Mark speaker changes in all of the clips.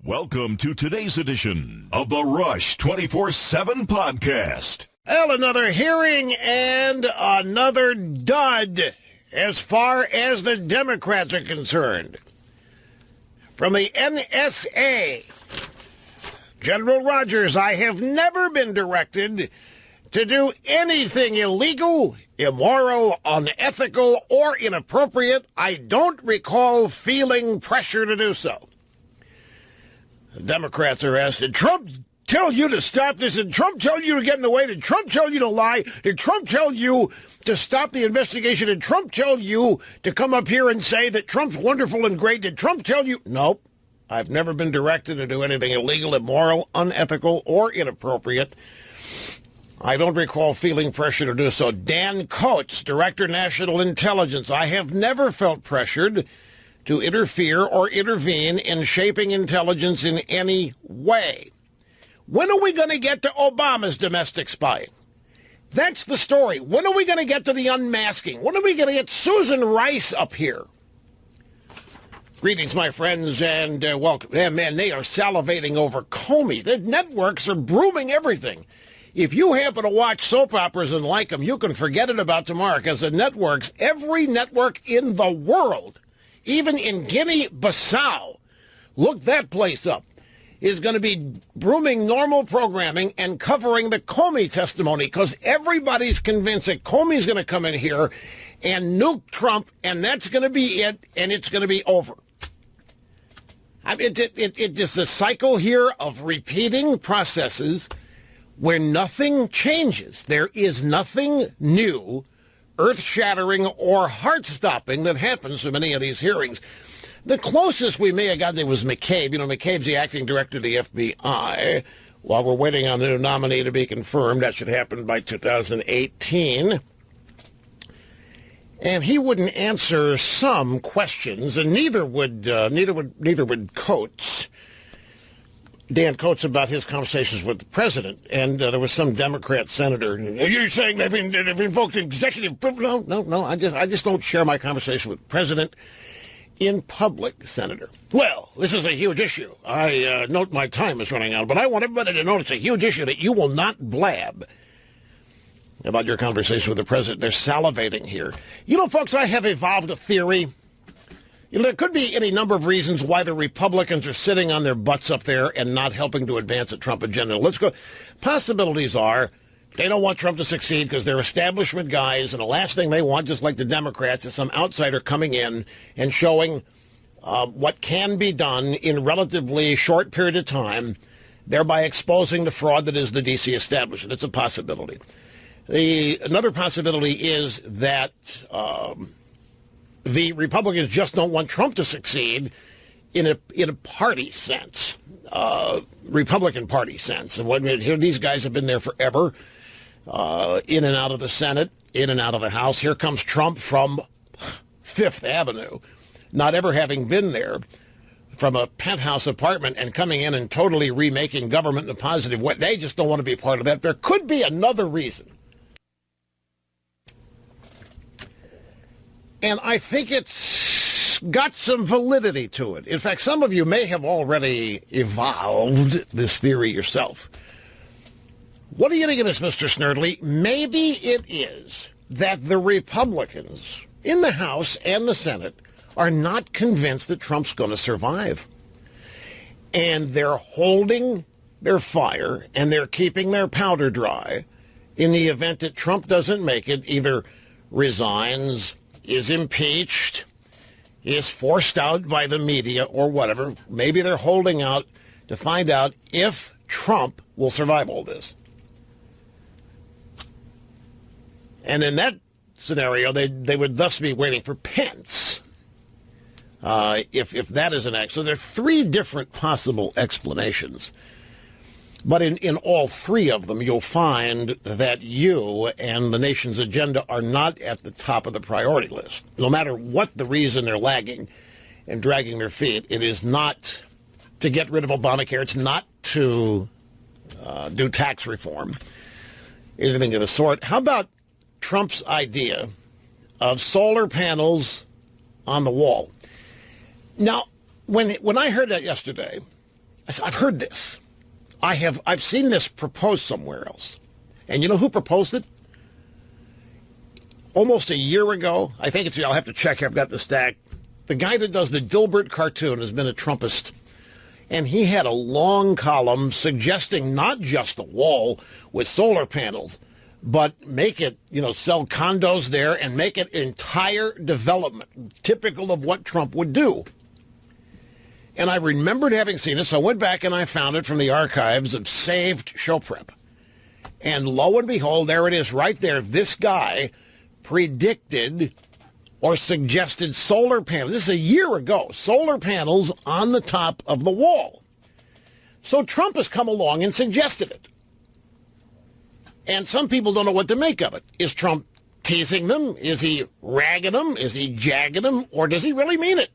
Speaker 1: Welcome to today's edition of the Rush 24/7 podcast.
Speaker 2: Well, another hearing and another dud as far as the Democrats are concerned. From the NSA, General Rogers, I have never been directed to do anything illegal, immoral, unethical, or inappropriate. I don't recall feeling pressure to do so. The Democrats are asked, did Trump tell you to stop this? Did Trump tell you to get in the way? Did Trump tell you to lie? Did Trump tell you to stop the investigation? Did Trump tell you to come up here and say that Trump's wonderful and great? Did Trump tell you? Nope. I've never been directed to do anything illegal, immoral, unethical, or inappropriate. I don't recall feeling pressure to do so. Dan Coates, Director, National Intelligence. I have never felt pressured to interfere or intervene in shaping intelligence in any way. When are we going to get to Obama's domestic spying? That's the story. When are we going to get to the unmasking? When are we going to get Susan Rice up here? Greetings, my friends, and welcome. Yeah, man, they are salivating over Comey. The networks are brooming everything. If you happen to watch soap operas and like them, you can forget it about tomorrow, because the networks, every network in the world, even in Guinea-Bissau, look that place up, is going to be brooming normal programming and covering the Comey testimony, because everybody's convinced that Comey's going to come in here and nuke Trump, and that's going to be it, and it's going to be over. I mean, it's just a cycle here of repeating processes where nothing changes. There is nothing new, earth-shattering, or heart-stopping that happens in many of these hearings. The closest we may have gotten was McCabe. You know, McCabe's the acting director of the FBI. While we're waiting on the new nominee to be confirmed, that should happen by 2018. And he wouldn't answer some questions, and neither would Coates. Dan Coates, about his conversations with the president, and there was some Democrat senator. You're saying they've invoked executive privilege? No. I just don't share my conversation with the president in public, Senator. Well, this is a huge issue. I note my time is running out, but I want everybody to know it's a huge issue that you will not blab about your conversation with the president. They're salivating here. You know, folks, I have evolved a theory. You know, there could be any number of reasons why the Republicans are sitting on their butts up there and not helping to advance the Trump agenda. Let's go. Possibilities are they don't want Trump to succeed because they're establishment guys, and the last thing they want, just like the Democrats, is some outsider coming in and showing what can be done in a relatively short period of time, thereby exposing the fraud that is the D.C. establishment. It's a possibility. Another possibility is that the Republicans just don't want Trump to succeed in a party sense, Republican Party sense. And when here, these guys have been there forever, in and out of the Senate, in and out of the House. Here comes Trump from Fifth Avenue, not ever having been there, from a penthouse apartment, and coming in and totally remaking government in a positive way. They just don't want to be a part of that. There could be another reason. And I think it's got some validity to it. In fact, some of you may have already evolved this theory yourself. What do you think of this, Mr. Snerdley? Maybe it is that the Republicans in the House and the Senate are not convinced that Trump's going to survive. And they're holding their fire and they're keeping their powder dry in the event that Trump doesn't make it, either resigns, is impeached, is forced out by the media or whatever. Maybe they're holding out to find out if Trump will survive all this. And in that scenario, they would thus be waiting for Pence, if that is an act. So there are three different possible explanations. But in all three of them, you'll find that you and the nation's agenda are not at the top of the priority list. No matter what the reason they're lagging and dragging their feet, it is not to get rid of Obamacare. It's not to do tax reform, anything of the sort. How about Trump's idea of solar panels on the wall? Now, when I heard that yesterday, I've heard this. I've seen this proposed somewhere else. And you know who proposed it? Almost a year ago. I think I'll have to check. I've got the stack. The guy that does the Dilbert cartoon has been a Trumpist. And he had a long column suggesting not just a wall with solar panels, but make it, sell condos there and make it entire development, typical of what Trump would do. And I remembered having seen it, so I went back and I found it from the archives of Saved Show Prep. And lo and behold, there it is right there. This guy predicted or suggested solar panels. This is a year ago. Solar panels on the top of the wall. So Trump has come along and suggested it. And some people don't know what to make of it. Is Trump teasing them? Is he ragging them? Is he jagging them? Or does he really mean it?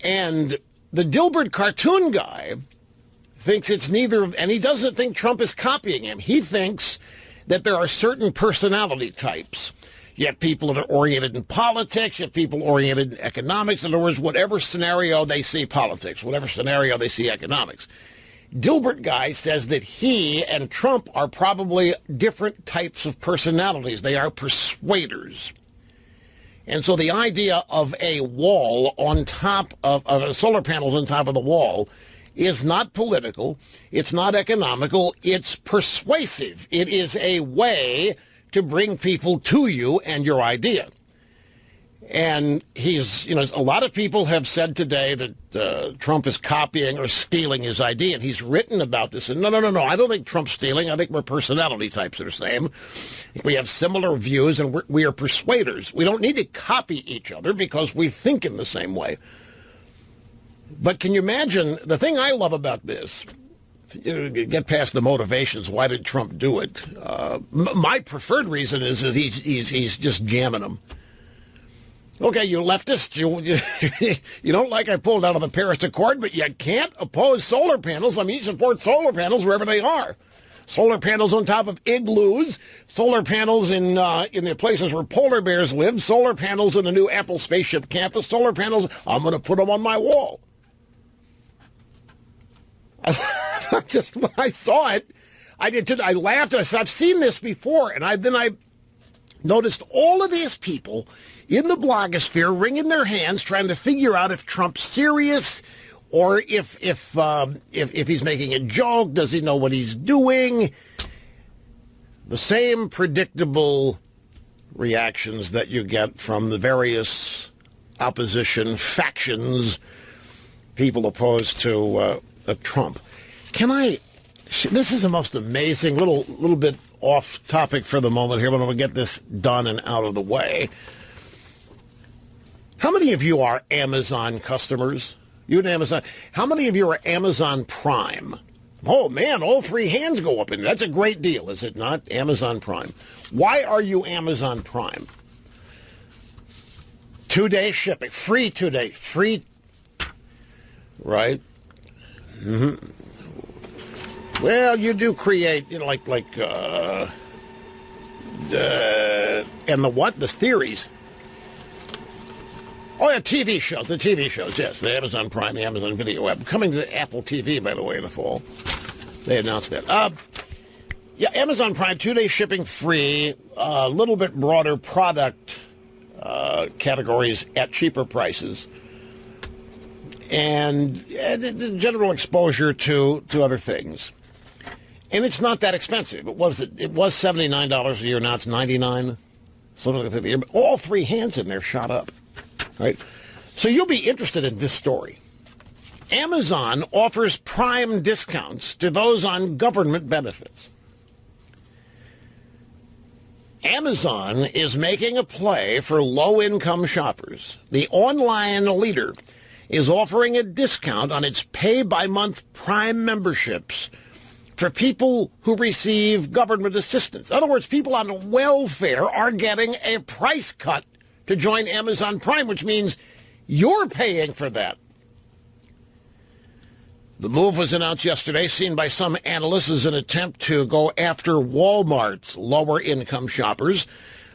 Speaker 2: And the Dilbert cartoon guy thinks it's neither, and he doesn't think Trump is copying him. He thinks that there are certain personality types. You have people that are oriented in politics. You have people oriented in economics. In other words, whatever scenario they see politics, whatever scenario they see economics. Dilbert guy says that he and Trump are probably different types of personalities. They are persuaders. And so the idea of a wall on top of solar panels on top of the wall is not political. It's not economical. It's persuasive. It is a way to bring people to you and your idea. And he's, a lot of people have said today that Trump is copying or stealing his idea, and he's written about this. And no, I don't think Trump's stealing. I think we're personality types that are the same. We have similar views, and we are persuaders. We don't need to copy each other because we think in the same way. But can you imagine, the thing I love about this, get past the motivations, why did Trump do it? My preferred reason is that he's just jamming them. Okay, you leftists, you don't like I pulled out of the Paris Accord, but you can't oppose solar panels. I mean, you support solar panels wherever they are. Solar panels on top of igloos, solar panels in the places where polar bears live, solar panels in the new Apple spaceship campus, solar panels, I'm going to put them on my wall. Just when I saw it, I did too. I laughed. I said, I've seen this before. And then I noticed all of these people in the blogosphere wringing their hands trying to figure out if Trump's serious or if he's making a joke. Does he know what he's doing? The same predictable reactions that you get from the various opposition factions, people opposed to Trump. This is the most amazing, little bit off topic for the moment here, but I'm going to get this done and out of the way. How many of you are Amazon customers? You and Amazon. How many of you are Amazon Prime? Oh, man, all three hands go up in there. That's a great deal, is it not? Amazon Prime. Why are you Amazon Prime? 2-day shipping. Free 2-day. Free. Right? Mm-hmm. Well, you do create, and the what? The theories. Oh, yeah, TV shows. The TV shows, yes. The Amazon Prime, the Amazon Video app. Coming to Apple TV, by the way, in the fall. They announced that. Amazon Prime, 2-day shipping free, a little bit broader product categories at cheaper prices. And the general exposure to other things. And it's not that expensive. It was $79 a year. Now it's $99. Something like that a year. But all three hands in there shot up. Right? So you'll be interested in this story. Amazon offers Prime discounts to those on government benefits. Amazon is making a play for low-income shoppers. The online leader is offering a discount on its pay-by-month Prime memberships for people who receive government assistance. In other words, people on welfare are getting a price cut to join Amazon Prime, which means you're paying for that. The move was announced yesterday, seen by some analysts as an attempt to go after Walmart's lower-income shoppers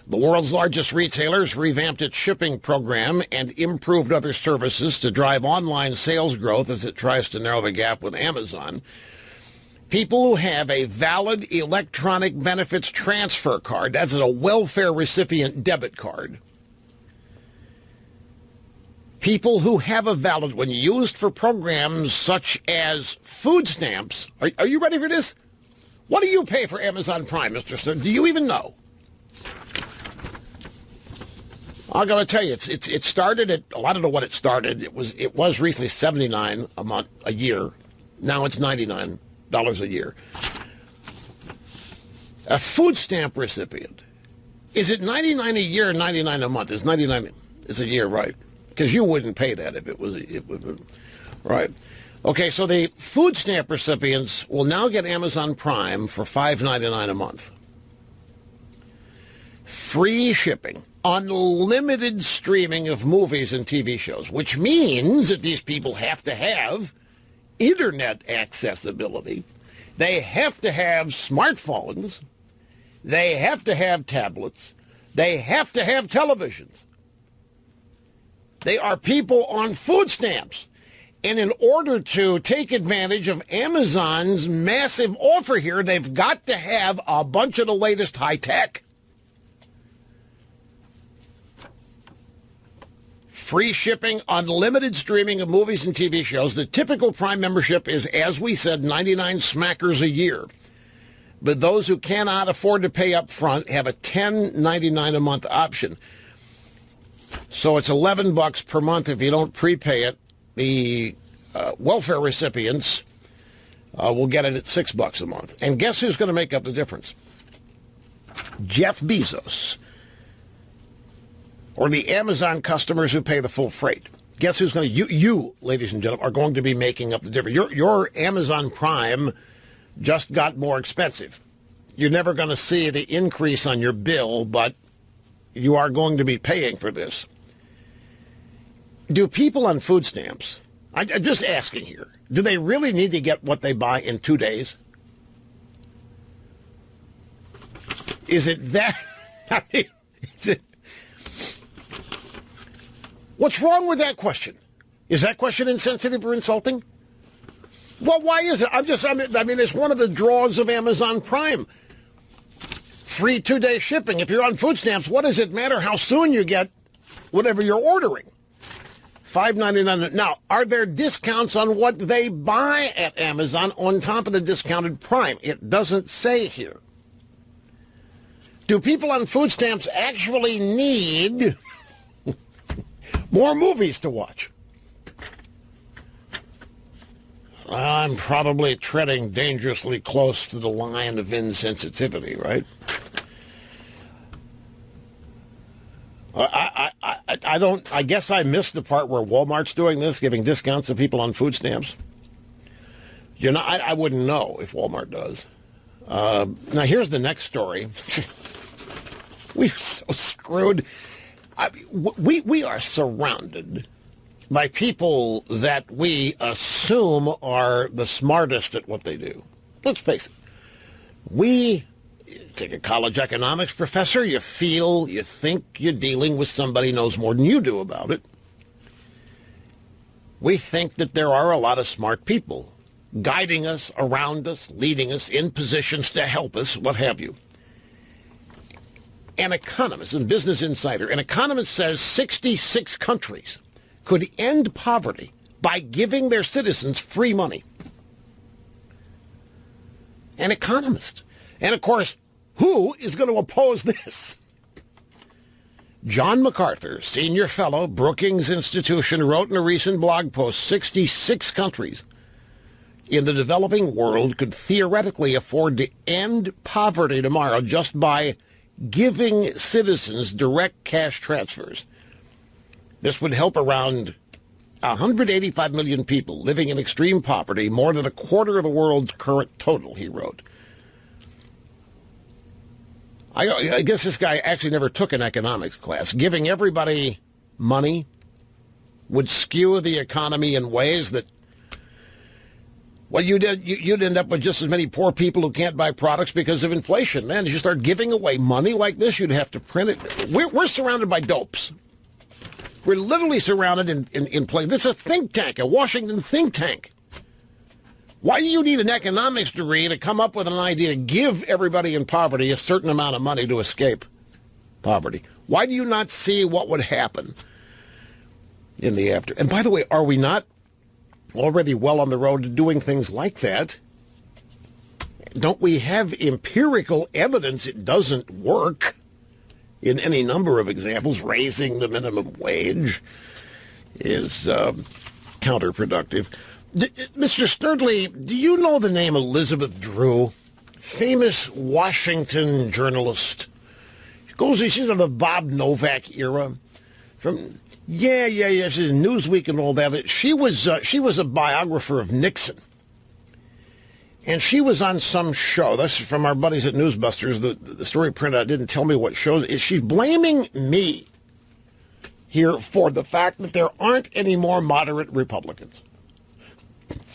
Speaker 2: The world's largest retailers revamped its shipping program and improved other services to drive online sales growth as it tries to narrow the gap with Amazon. People who have a valid electronic benefits transfer card, that's a welfare recipient debit card. People who have a valid one used for programs such as food stamps. Are you ready for this? What do you pay for Amazon Prime, Mr. Stern? Do you even know? I'm going to tell you, it started at, I don't know what it started. It was recently $79 a year. Now it's $99 a year. A food stamp recipient. Is it $99 a year or $99 a month? It's $99 a year, right? Because you wouldn't pay that if it was right. Okay, so the food stamp recipients will now get Amazon Prime for $5.99 a month. Free shipping, unlimited streaming of movies and TV shows, which means that these people have to have internet accessibility. They have to have smartphones. They have to have tablets. They have to have televisions. They are people on food stamps. And in order to take advantage of Amazon's massive offer here, they've got to have a bunch of the latest high tech. Free shipping, unlimited streaming of movies and TV shows. The typical Prime membership is, as we said, 99 smackers a year. But those who cannot afford to pay up front have a $10.99 a month option. So it's $11 per month if you don't prepay it. The welfare recipients will get it at $6 a month. And guess who's going to make up the difference? Jeff Bezos. Or the Amazon customers who pay the full freight. Guess who's going to, you, ladies and gentlemen, are going to be making up the difference. Your Amazon Prime just got more expensive. You're never going to see the increase on your bill, but you are going to be paying for this. Do people on food stamps, I'm just asking here, do they really need to get what they buy in 2 days? Is it that? I mean, what's wrong with that question? Is that question insensitive or insulting? Well, why is it? I mean, it's one of the draws of Amazon Prime. Free 2-day shipping. If you're on food stamps, what does it matter how soon you get whatever you're ordering? $5.99. Now, are there discounts on what they buy at Amazon on top of the discounted Prime? It doesn't say here. Do people on food stamps actually need more movies to watch? I'm probably treading dangerously close to the line of insensitivity, right? I guess I missed the part where Walmart's doing this, giving discounts to people on food stamps. You know, I wouldn't know if Walmart does. Now, here's the next story. We're so screwed. We are surrounded by people that we assume are the smartest at what they do. Let's face it. We take a college economics professor, you think you're dealing with somebody who knows more than you do about it. We think that there are a lot of smart people guiding us, around us, leading us, in positions to help us, what have you. An economist, a Business Insider, an economist says 66 countries could end poverty by giving their citizens free money. An economist. And, of course, who is going to oppose this? John MacArthur, senior fellow, Brookings Institution, wrote in a recent blog post, 66 countries in the developing world could theoretically afford to end poverty tomorrow just by giving citizens direct cash transfers. This would help around 185 million people living in extreme poverty, more than a quarter of the world's current total, he wrote. I guess this guy actually never took an economics class. Giving everybody money would skew the economy in ways that Well, you'd end up with just as many poor people who can't buy products because of inflation. Man, as you start giving away money like this, you'd have to print it. We're surrounded by dopes. We're literally surrounded in place. This is a think tank, a Washington think tank. Why do you need an economics degree to come up with an idea to give everybody in poverty a certain amount of money to escape poverty? Why do you not see what would happen in the after? And by the way, are we not already well on the road to doing things like that? Don't we have empirical evidence it doesn't work in any number of examples? Raising the minimum wage is counterproductive. Mr. Sturdley, do you know the name Elizabeth Drew? Famous Washington journalist. She's of the Bob Novak era. Yeah. She's in Newsweek and all that. She was a biographer of Nixon. And she was on some show. That's from our buddies at Newsbusters. The story printout didn't tell me what show. She's blaming me here for the fact that there aren't any more moderate Republicans.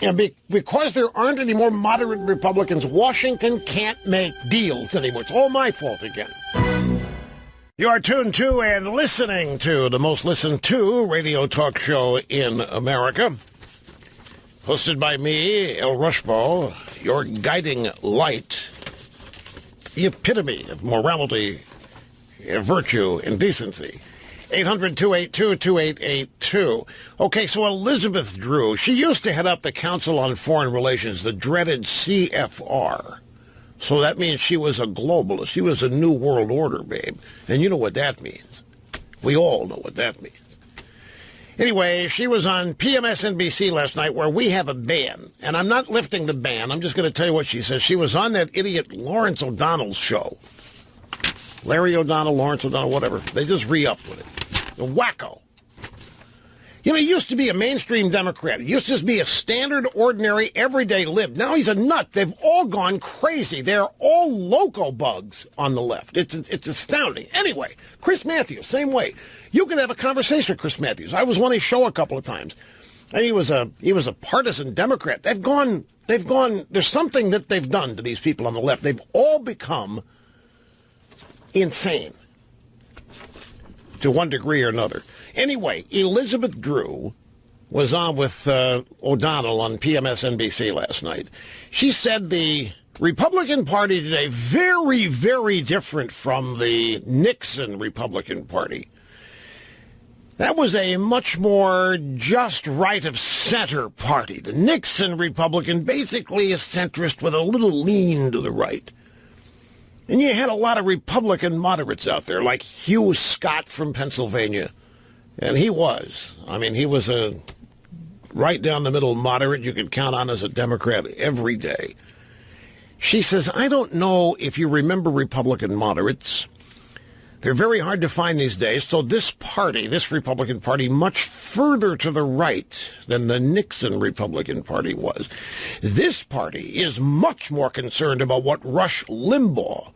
Speaker 2: And because there aren't any more moderate Republicans, Washington can't make deals anymore. It's all my fault again. You are tuned to and listening to the most listened to radio talk show in America. Hosted by me, El Rushbo, your guiding light, the epitome of morality, virtue, and decency. 800-282-2882. Okay, so Elizabeth Drew, she used to head up the Council on Foreign Relations, the dreaded CFR. So that means she was a globalist. She was a New World Order, babe. And you know what that means. We all know what that means. Anyway, she was on PMSNBC last night where we have a ban. And I'm not lifting the ban. I'm just going to tell you what she says. She was on that idiot Lawrence O'Donnell's show. Larry O'Donnell, Lawrence O'Donnell, whatever. They just re-upped with it. The wacko. You know, he used to be a mainstream Democrat. He used to just be a standard, ordinary, everyday lib. Now he's a nut. They've all gone crazy. They're all loco bugs on the left. It's astounding. Anyway, Chris Matthews, same way. You can have a conversation with Chris Matthews. I was on his show a couple of times. And he was a partisan Democrat. They've gone, there's something that they've done to these people on the left. They've all become insane to one degree or another. Anyway, Elizabeth Drew was on with O'Donnell on PMSNBC last night. She said the Republican Party today, very, very different from the Nixon Republican Party. That was a much more just right-of-center party. The Nixon Republican, basically a centrist with a little lean to the right. And you had a lot of Republican moderates out there, like Hugh Scott from Pennsylvania. And he was a right down the middle moderate you could count on as a Democrat every day. She says, I don't know if you remember Republican moderates. They're very hard to find these days. So this party, this Republican Party, much further to the right than the Nixon Republican Party was. This party is much more concerned about what Rush Limbaugh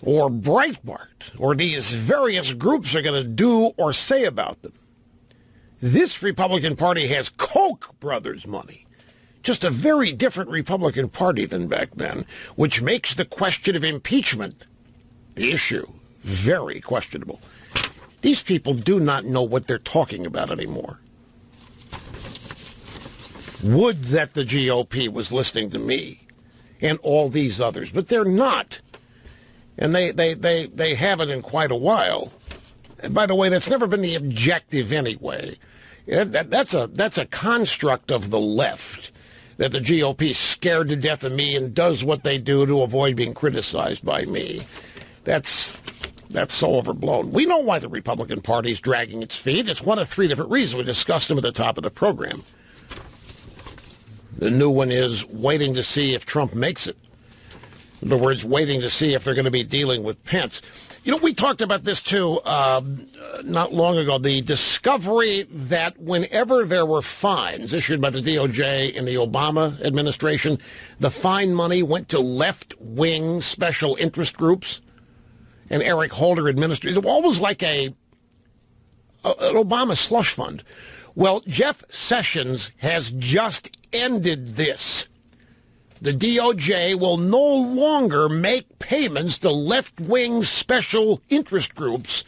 Speaker 2: or Breitbart or these various groups are going to do or say about them. This Republican Party has Koch brothers money. Just a very different Republican Party than back then, which makes the question of impeachment, the issue, very questionable. These people do not know what they're talking about anymore. Would that the GOP was listening to me and all these others, but they're not. And they haven't in quite a while. And by the way, that's never been the objective anyway. That's a construct of the left, that the GOP is scared to death of me and does what they do to avoid being criticized by me. That's so overblown. We know why the Republican Party is dragging its feet. It's one of three different reasons. We discussed them at the top of the program. The new one is waiting to see if Trump makes it. In other words, waiting to see if they're going to be dealing with Pence. You know, we talked about this, too, not long ago. The discovery that whenever there were fines issued by the DOJ in the Obama administration, the fine money went to left-wing special interest groups. And Eric Holder administered. It was almost like an Obama slush fund. Well, Jeff Sessions has just ended this. The DOJ will no longer make payments to left-wing special interest groups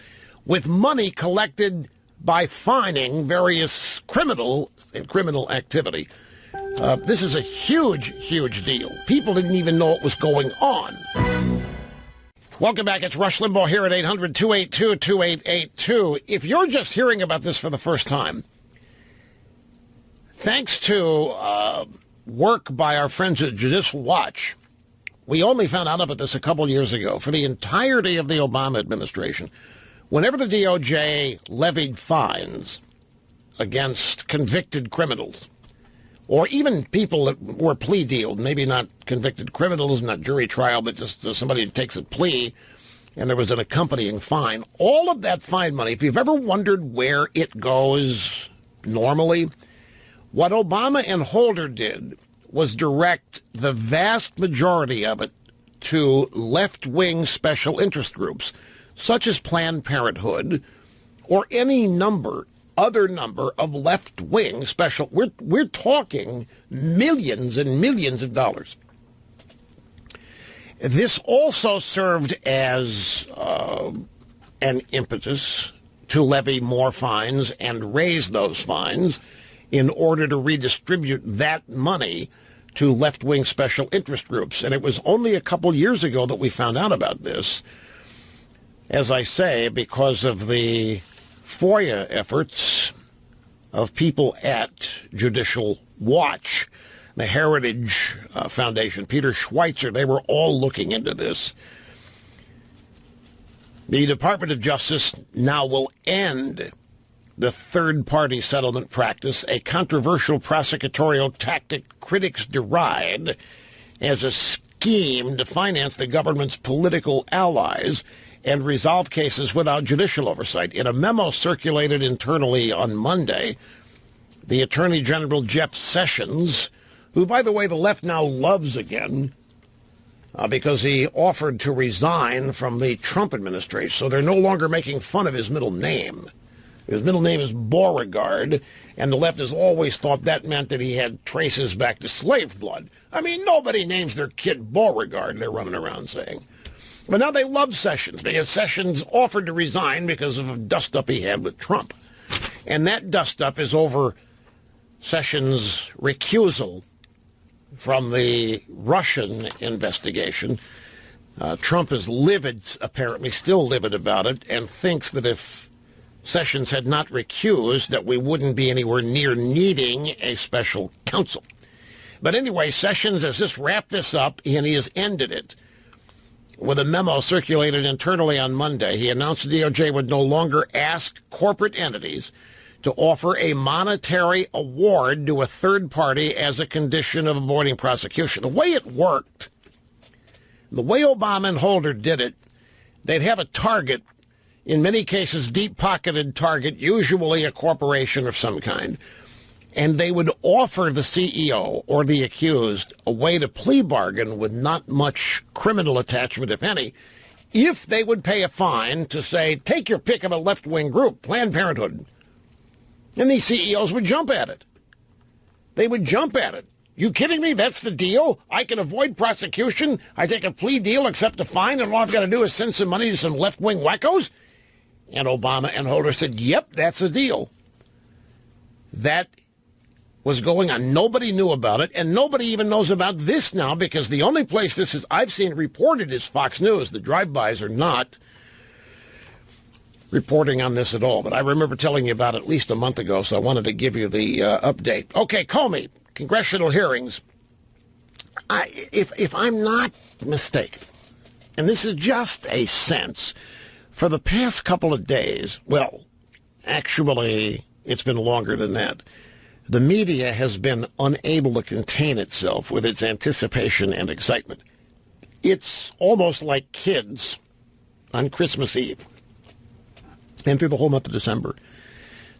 Speaker 2: with money collected by fining various criminal activity. This is a huge, huge deal. People didn't even know what was going on. Welcome back. It's Rush Limbaugh here at 800-282-2882. If you're just hearing about this for the first time, thanks to work by our friends at Judicial Watch, we only found out about this a couple years ago. For the entirety of the Obama administration, whenever the DOJ levied fines against convicted criminals, or even people that were plea dealed, maybe not convicted criminals, not jury trial, but just somebody who takes a plea, and there was an accompanying fine, all of that fine money, if you've ever wondered where it goes normally, what Obama and Holder did was direct the vast majority of it to left-wing special interest groups, such as Planned Parenthood, or any other number of left-wing special. We're talking millions and millions of dollars. This also served as an impetus to levy more fines and raise those fines in order to redistribute that money to left-wing special interest groups. And it was only a couple years ago that we found out about this, as I say, because of the FOIA efforts of people at Judicial Watch, the Heritage Foundation, Peter Schweitzer. They were all looking into this. The Department of Justice now will end the third-party settlement practice, a controversial prosecutorial tactic critics deride as a scheme to finance the government's political allies and resolve cases without judicial oversight. In a memo circulated internally on Monday, the Attorney General Jeff Sessions, who, by the way, the left now loves again because he offered to resign from the Trump administration, so they're no longer making fun of his middle name. His middle name is Beauregard, and the left has always thought that meant that he had traces back to slave blood. I mean, nobody names their kid Beauregard, they're running around saying. But now they love Sessions because Sessions offered to resign because of a dust-up he had with Trump. And that dust-up is over Sessions' recusal from the Russian investigation. Trump is livid, apparently still livid about it, and thinks that if Sessions had not recused, that we wouldn't be anywhere near needing a special counsel. But anyway, Sessions has just wrapped this up, and he has ended it with a memo circulated internally on Monday. He announced the DOJ would no longer ask corporate entities to offer a monetary award to a third party as a condition of avoiding prosecution. The way it worked, the way Obama and Holder did it, they'd have a target, in many cases deep-pocketed target, usually a corporation of some kind, and they would offer the CEO or the accused a way to plea bargain with not much criminal attachment, if any, if they would pay a fine to say, take your pick of a left-wing group, Planned Parenthood. And these CEOs would jump at it. They would jump at it. You kidding me? That's the deal? I can avoid prosecution? I take a plea deal, accept a fine, and all I've got to do is send some money to some left-wing wackos? And Obama and Holder said, yep, that's the deal. That was going on. Nobody knew about it, and nobody even knows about this now, because the only place this is I've seen reported is Fox News. The drive-bys are not reporting on this at all. But I remember telling you about it at least a month ago, so I wanted to give you the update. Okay, Comey, congressional hearings. If I'm not mistaken, and this is just a sense, for the past couple of days, well, actually, it's been longer than that, the media has been unable to contain itself with its anticipation and excitement. It's almost like kids on Christmas Eve and through the whole month of December.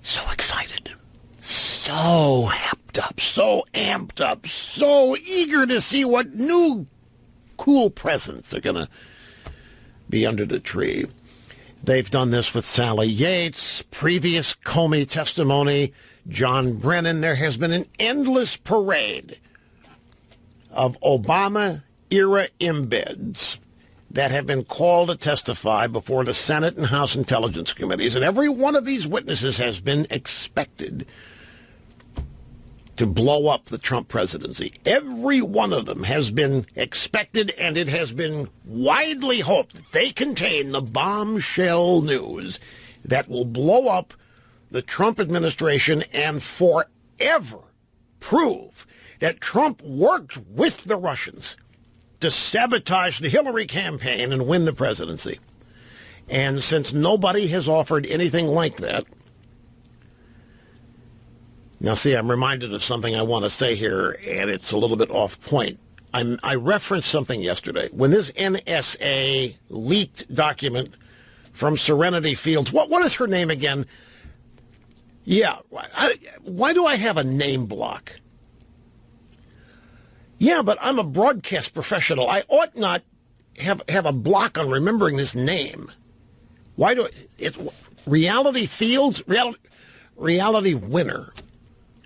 Speaker 2: So excited, so amped up, so eager to see what new cool presents are going to be under the tree. They've done this with Sally Yates, previous Comey testimony, John Brennan. There has been an endless parade of Obama-era embeds that have been called to testify before the Senate and House Intelligence Committees. And every one of these witnesses has been expected to blow up the Trump presidency. Every one of them has been expected, and it has been widely hoped that they contain the bombshell news that will blow up the Trump administration and forever prove that Trump worked with the Russians to sabotage the Hillary campaign and win the presidency. And since nobody has offered anything like that, now, see, I'm reminded of something I want to say here, and it's a little bit off point. I referenced something yesterday. When this NSA leaked document from Serenity Fields, what is her name again? Yeah, why do I have a name block? Yeah, but I'm a broadcast professional. I ought not have a block on remembering this name. Why do it's Reality Fields? Reality Winner.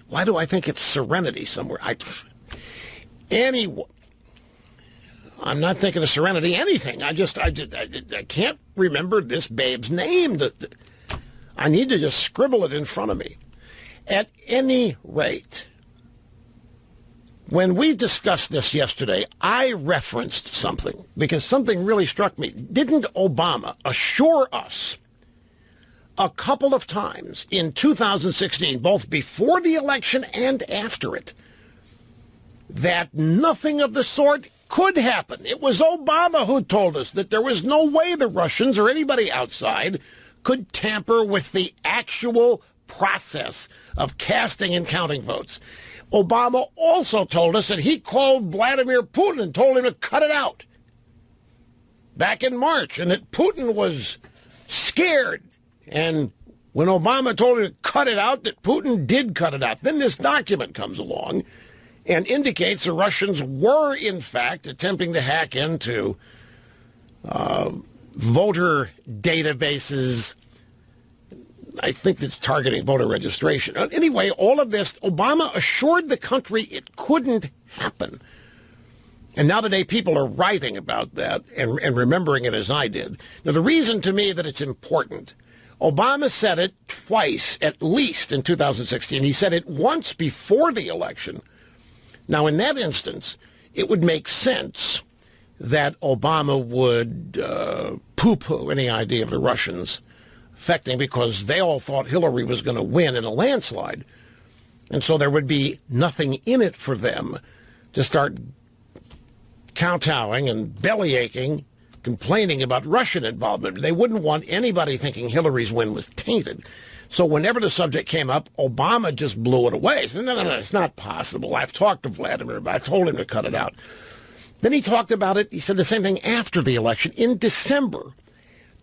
Speaker 2: Why do I think it's Serenity somewhere? Anyway, I'm not thinking of Serenity anything. I can't remember this babe's name. I need to just scribble it in front of me. At any rate, when we discussed this yesterday, I referenced something because something really struck me. Didn't Obama assure us a couple of times in 2016, both before the election and after it, that nothing of the sort could happen? It was Obama who told us that there was no way the Russians or anybody outside could tamper with the actual process of casting and counting votes. Obama also told us that he called Vladimir Putin and told him to cut it out back in March, and that Putin was scared. And when Obama told him to cut it out, that Putin did cut it out. Then this document comes along and indicates the Russians were, in fact, attempting to hack into voter databases. I think it's targeting voter registration. Anyway, all of this, Obama assured the country it couldn't happen. And now today people are writing about that and remembering it as I did. Now, the reason to me that it's important, Obama said it twice, at least, in 2016. He said it once before the election. Now, in that instance, it would make sense that Obama would poo-poo any idea of the Russians affecting, because they all thought Hillary was going to win in a landslide. And so there would be nothing in it for them to start kowtowing and bellyaching, complaining about Russian involvement. They wouldn't want anybody thinking Hillary's win was tainted. So whenever the subject came up, Obama just blew it away. He said, no, it's not possible. I've talked to Vladimir, but I told him to cut it out. Then he talked about it. He said the same thing after the election in December,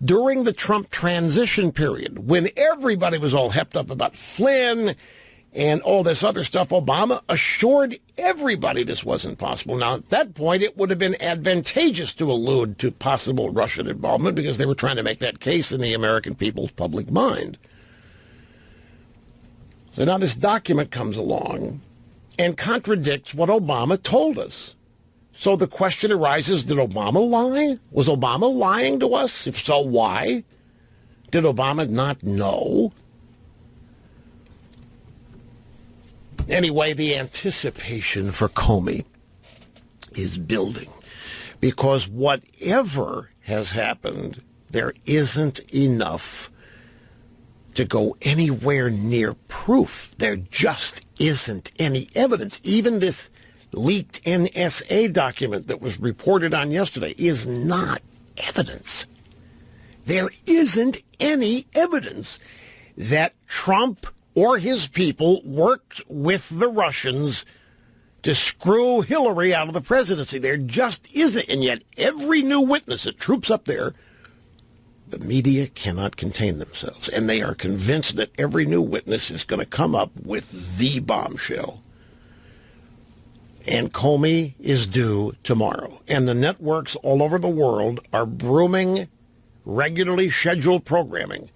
Speaker 2: during the Trump transition period, when everybody was all hepped up about Flynn and all this other stuff. Obama assured everybody this wasn't possible. Now, at that point, it would have been advantageous to allude to possible Russian involvement because they were trying to make that case in the American people's public mind. So now this document comes along and contradicts what Obama told us. So the question arises, did Obama lie? Was Obama lying to us? If so, why? Did Obama not know? Anyway, the anticipation for Comey is building, because whatever has happened, there isn't enough to go anywhere near proof. There just isn't any evidence. Even this leaked NSA document that was reported on yesterday is not evidence. There isn't any evidence that Trump or his people worked with the Russians to screw Hillary out of the presidency. There just isn't. And yet every new witness that troops up there, the media cannot contain themselves. And they are convinced that every new witness is going to come up with the bombshell. And Comey is due tomorrow. And the networks all over the world are brooming regularly scheduled programming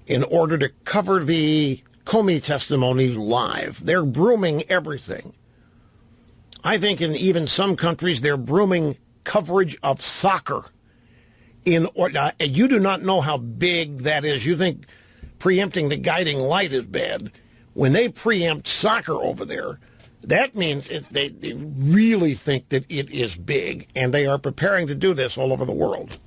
Speaker 2: in order to cover the Comey testimony live. They're brooming everything. I think in even some countries, they're brooming coverage of soccer. You do not know how big that is. You think preempting the guiding light is bad. When they preempt soccer over there, that means they really think that it is big, and they are preparing to do this all over the world.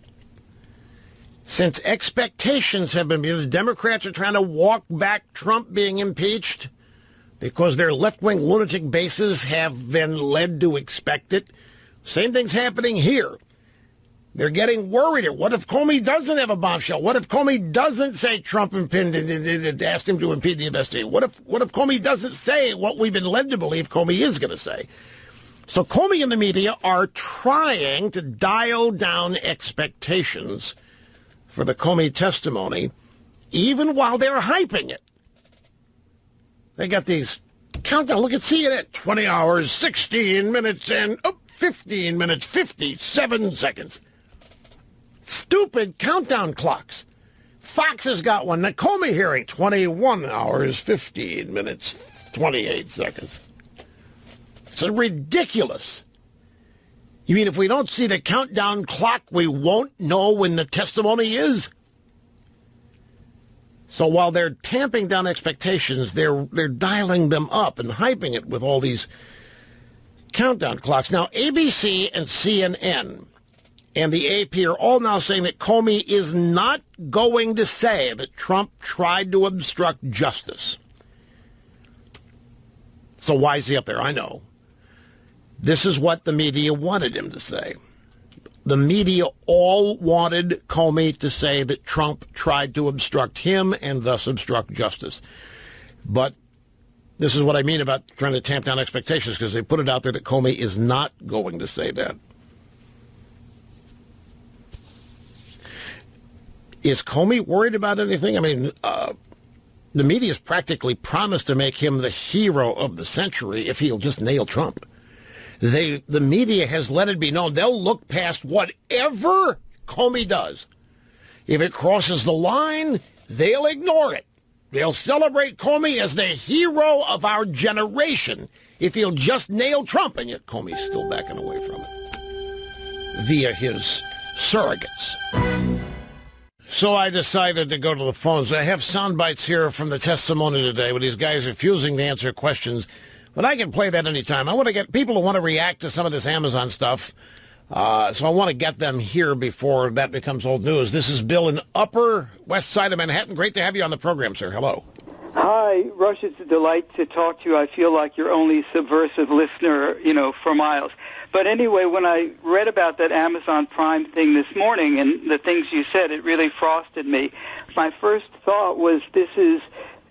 Speaker 2: Since expectations have been, the Democrats are trying to walk back Trump being impeached because their left-wing lunatic bases have been led to expect it. Same thing's happening here. They're getting worried. What if Comey doesn't have a bombshell? What if Comey doesn't say Trump asked him to impede the investigation? What if Comey doesn't say what we've been led to believe Comey is going to say? So Comey and the media are trying to dial down expectations for the Comey testimony, even while they're hyping it. They got these countdown. Look at CNN. 20 hours, 16 minutes, and 15 minutes, 57 seconds. Stupid countdown clocks. Fox has got one. The Comey hearing, 21 hours, 15 minutes, 28 seconds. It's ridiculous. You mean if we don't see the countdown clock, we won't know when the testimony is? So while they're tamping down expectations, they're dialing them up and hyping it with all these countdown clocks. Now, ABC and CNN and the AP are all now saying that Comey is not going to say that Trump tried to obstruct justice. So why is he up there? I know. This is what the media wanted him to say. The media all wanted Comey to say that Trump tried to obstruct him and thus obstruct justice. But this is what I mean about trying to tamp down expectations, because they put it out there that Comey is not going to say that. Is Comey worried about anything? I mean, the media's practically promised to make him the hero of the century if he'll just nail Trump. The media has let it be known they'll look past whatever Comey does. If it crosses the line, they'll ignore it. They'll celebrate Comey as the hero of our generation if he'll just nail Trump, and yet Comey's still backing away from it via his surrogates. So I decided to go to the phones. I have sound bites here from the testimony today where these guys are refusing to answer questions. But I can play that anytime. I want to get people who want to react to some of this Amazon stuff. So I want to get them here before that becomes old news. This is Bill in Upper West Side of Manhattan. Great to have you on the program, sir. Hello.
Speaker 3: Hi, Rush. It's a delight to talk to you. I feel like your only subversive listener, for miles. But anyway, when I read about that Amazon Prime thing this morning and the things you said, it really frosted me. My first thought was this is,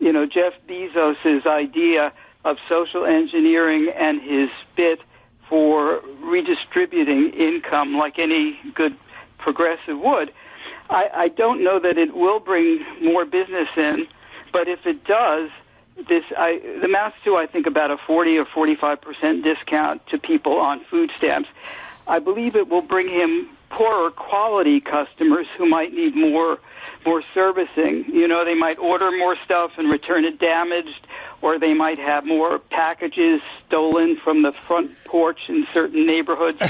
Speaker 3: Jeff Bezos' idea of social engineering and his bit for redistributing income like any good progressive would. I don't know that it will bring more business in, but if it does, it amounts to, I think, about a 40 or 45% discount to people on food stamps. I believe it will bring him poorer quality customers who might need more servicing. They might order more stuff and return it damaged, or they might have more packages stolen from the front porch in certain neighborhoods.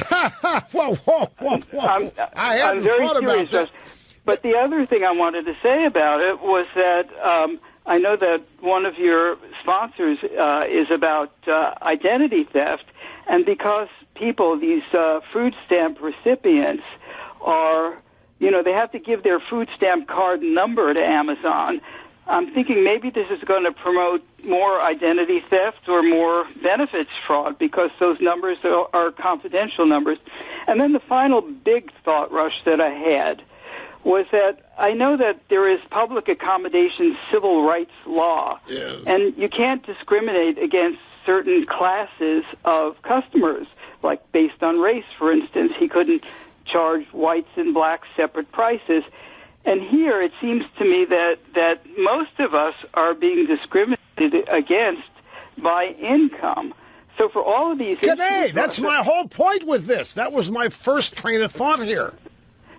Speaker 2: Whoa.
Speaker 3: I'm very curious. About that. But the other thing I wanted to say about it was that I know that one of your sponsors is about identity theft, and because these food stamp recipients are, they have to give their food stamp card number to Amazon. I'm thinking maybe this is going to promote more identity theft or more benefits fraud because those numbers are confidential numbers. And then the final big thought rush that I had was that I know that there is public accommodation civil rights law,
Speaker 2: yes,
Speaker 3: and you can't discriminate against certain classes of customers, like based on race, for instance. He couldn't charge whites and blacks separate prices. And here it seems to me that most of us are being discriminated against by income. So for all of these
Speaker 2: issues, that's my whole point with this. That was my first train of thought here.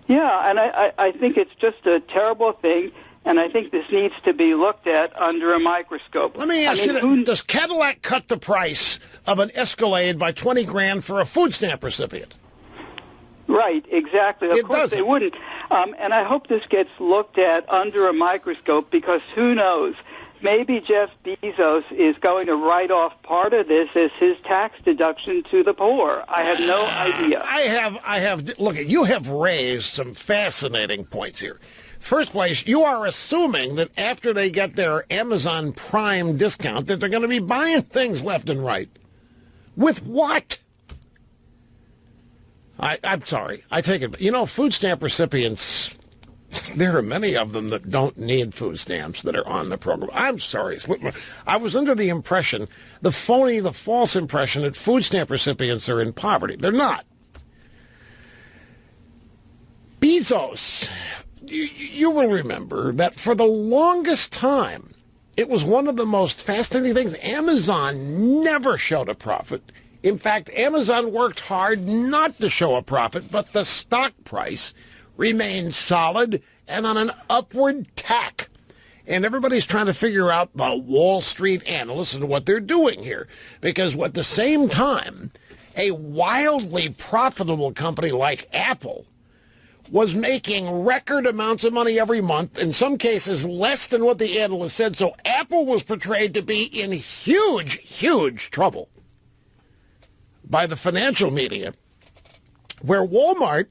Speaker 3: Yeah, and I think it's just a terrible thing. And I think this needs to be looked at under a microscope.
Speaker 2: Let me ask you, does Cadillac cut the price of an Escalade by $20,000 for a food stamp recipient?
Speaker 3: Right, exactly. Of course they wouldn't. And I hope this gets looked at under a microscope, because who knows? Maybe Jeff Bezos is going to write off part of this as his tax deduction to the poor. I have no idea.
Speaker 2: Look, you have raised some fascinating points here. First place, you are assuming that after they get their Amazon Prime discount that they're going to be buying things left and right. With what? I'm sorry. I take it. You know, food stamp recipients, there are many of them that don't need food stamps that are on the program. I'm sorry. I was under the impression, the false impression that food stamp recipients are in poverty. They're not. Bezos, you will remember that for the longest time, it was one of the most fascinating things. Amazon never showed a profit. In fact, Amazon worked hard not to show a profit, but the stock price remained solid and on an upward tack. And everybody's trying to figure out, the Wall Street analysts, and what they're doing here. Because at the same time, a wildly profitable company like Apple was making record amounts of money every month, in some cases less than what the analyst said. So Apple was portrayed to be in huge, huge trouble by the financial media, where Walmart,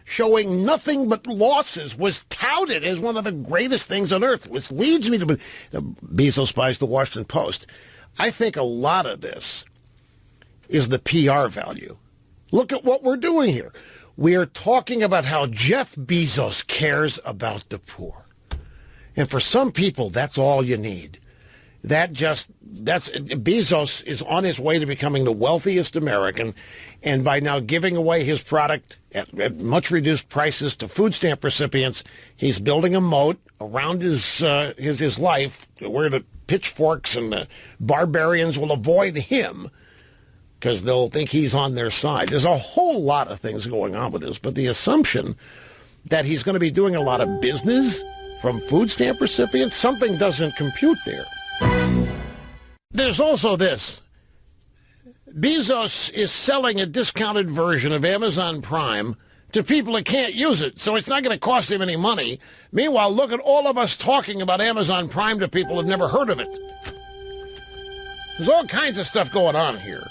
Speaker 2: showing nothing but losses, was touted as one of the greatest things on earth. Which leads me to Bezos buys the Washington Post. I think a lot of this is the PR value. Look at what we're doing here. We are talking about how Jeff Bezos cares about the poor. And for some people, that's all you need. Bezos is on his way to becoming the wealthiest American, and by now giving away his product at much reduced prices to food stamp recipients, he's building a moat around his life where the pitchforks and the barbarians will avoid him because they'll think he's on their side. There's a whole lot of things going on with this, but the assumption that he's going to be doing a lot of business from food stamp recipients, something doesn't compute there. There's also this. Bezos is selling a discounted version of Amazon Prime to people that can't use it, so it's not going to cost him any money. Meanwhile, look at all of us talking about Amazon Prime to people who've never heard of it. There's all kinds of stuff going on here.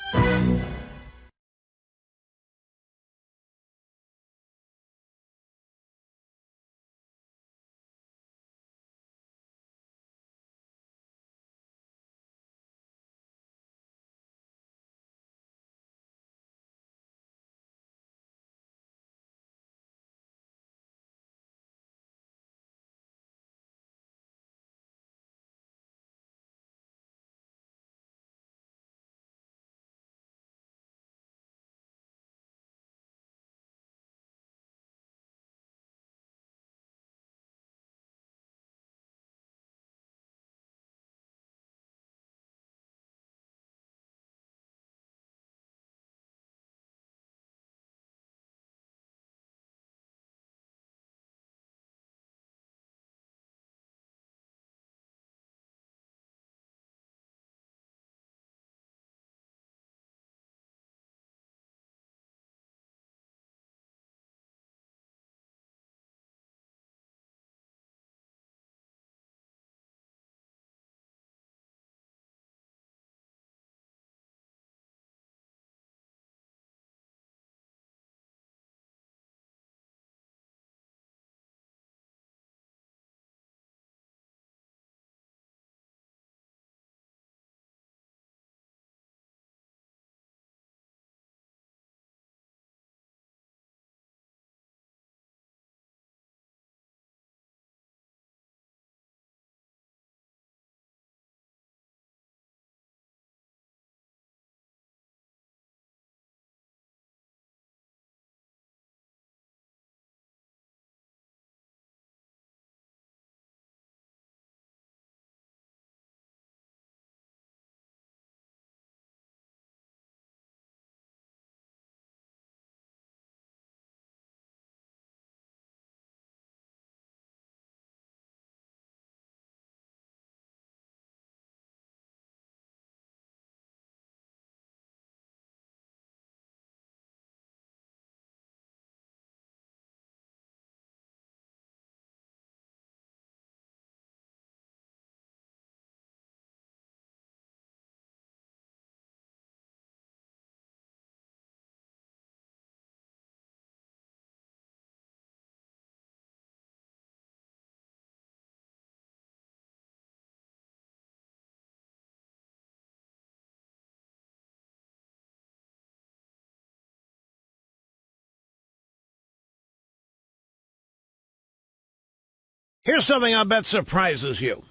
Speaker 2: Here's something I bet surprises you.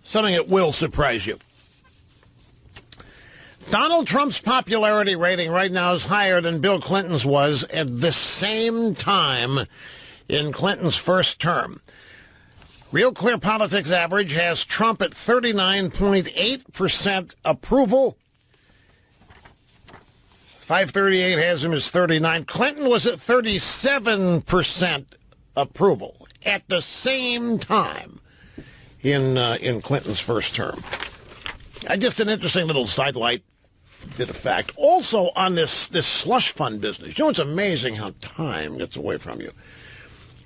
Speaker 2: Something that will surprise you. Donald Trump's popularity rating right now is higher than Bill Clinton's was at the same time in Clinton's first term. Real Clear Politics average has Trump at 39.8% approval. 538 has him as 39. Clinton was at 37% approval at the same time in Clinton's first term. Just an interesting little sidelight bit of fact. Also on this slush fund business, you know, it's amazing how time gets away from you.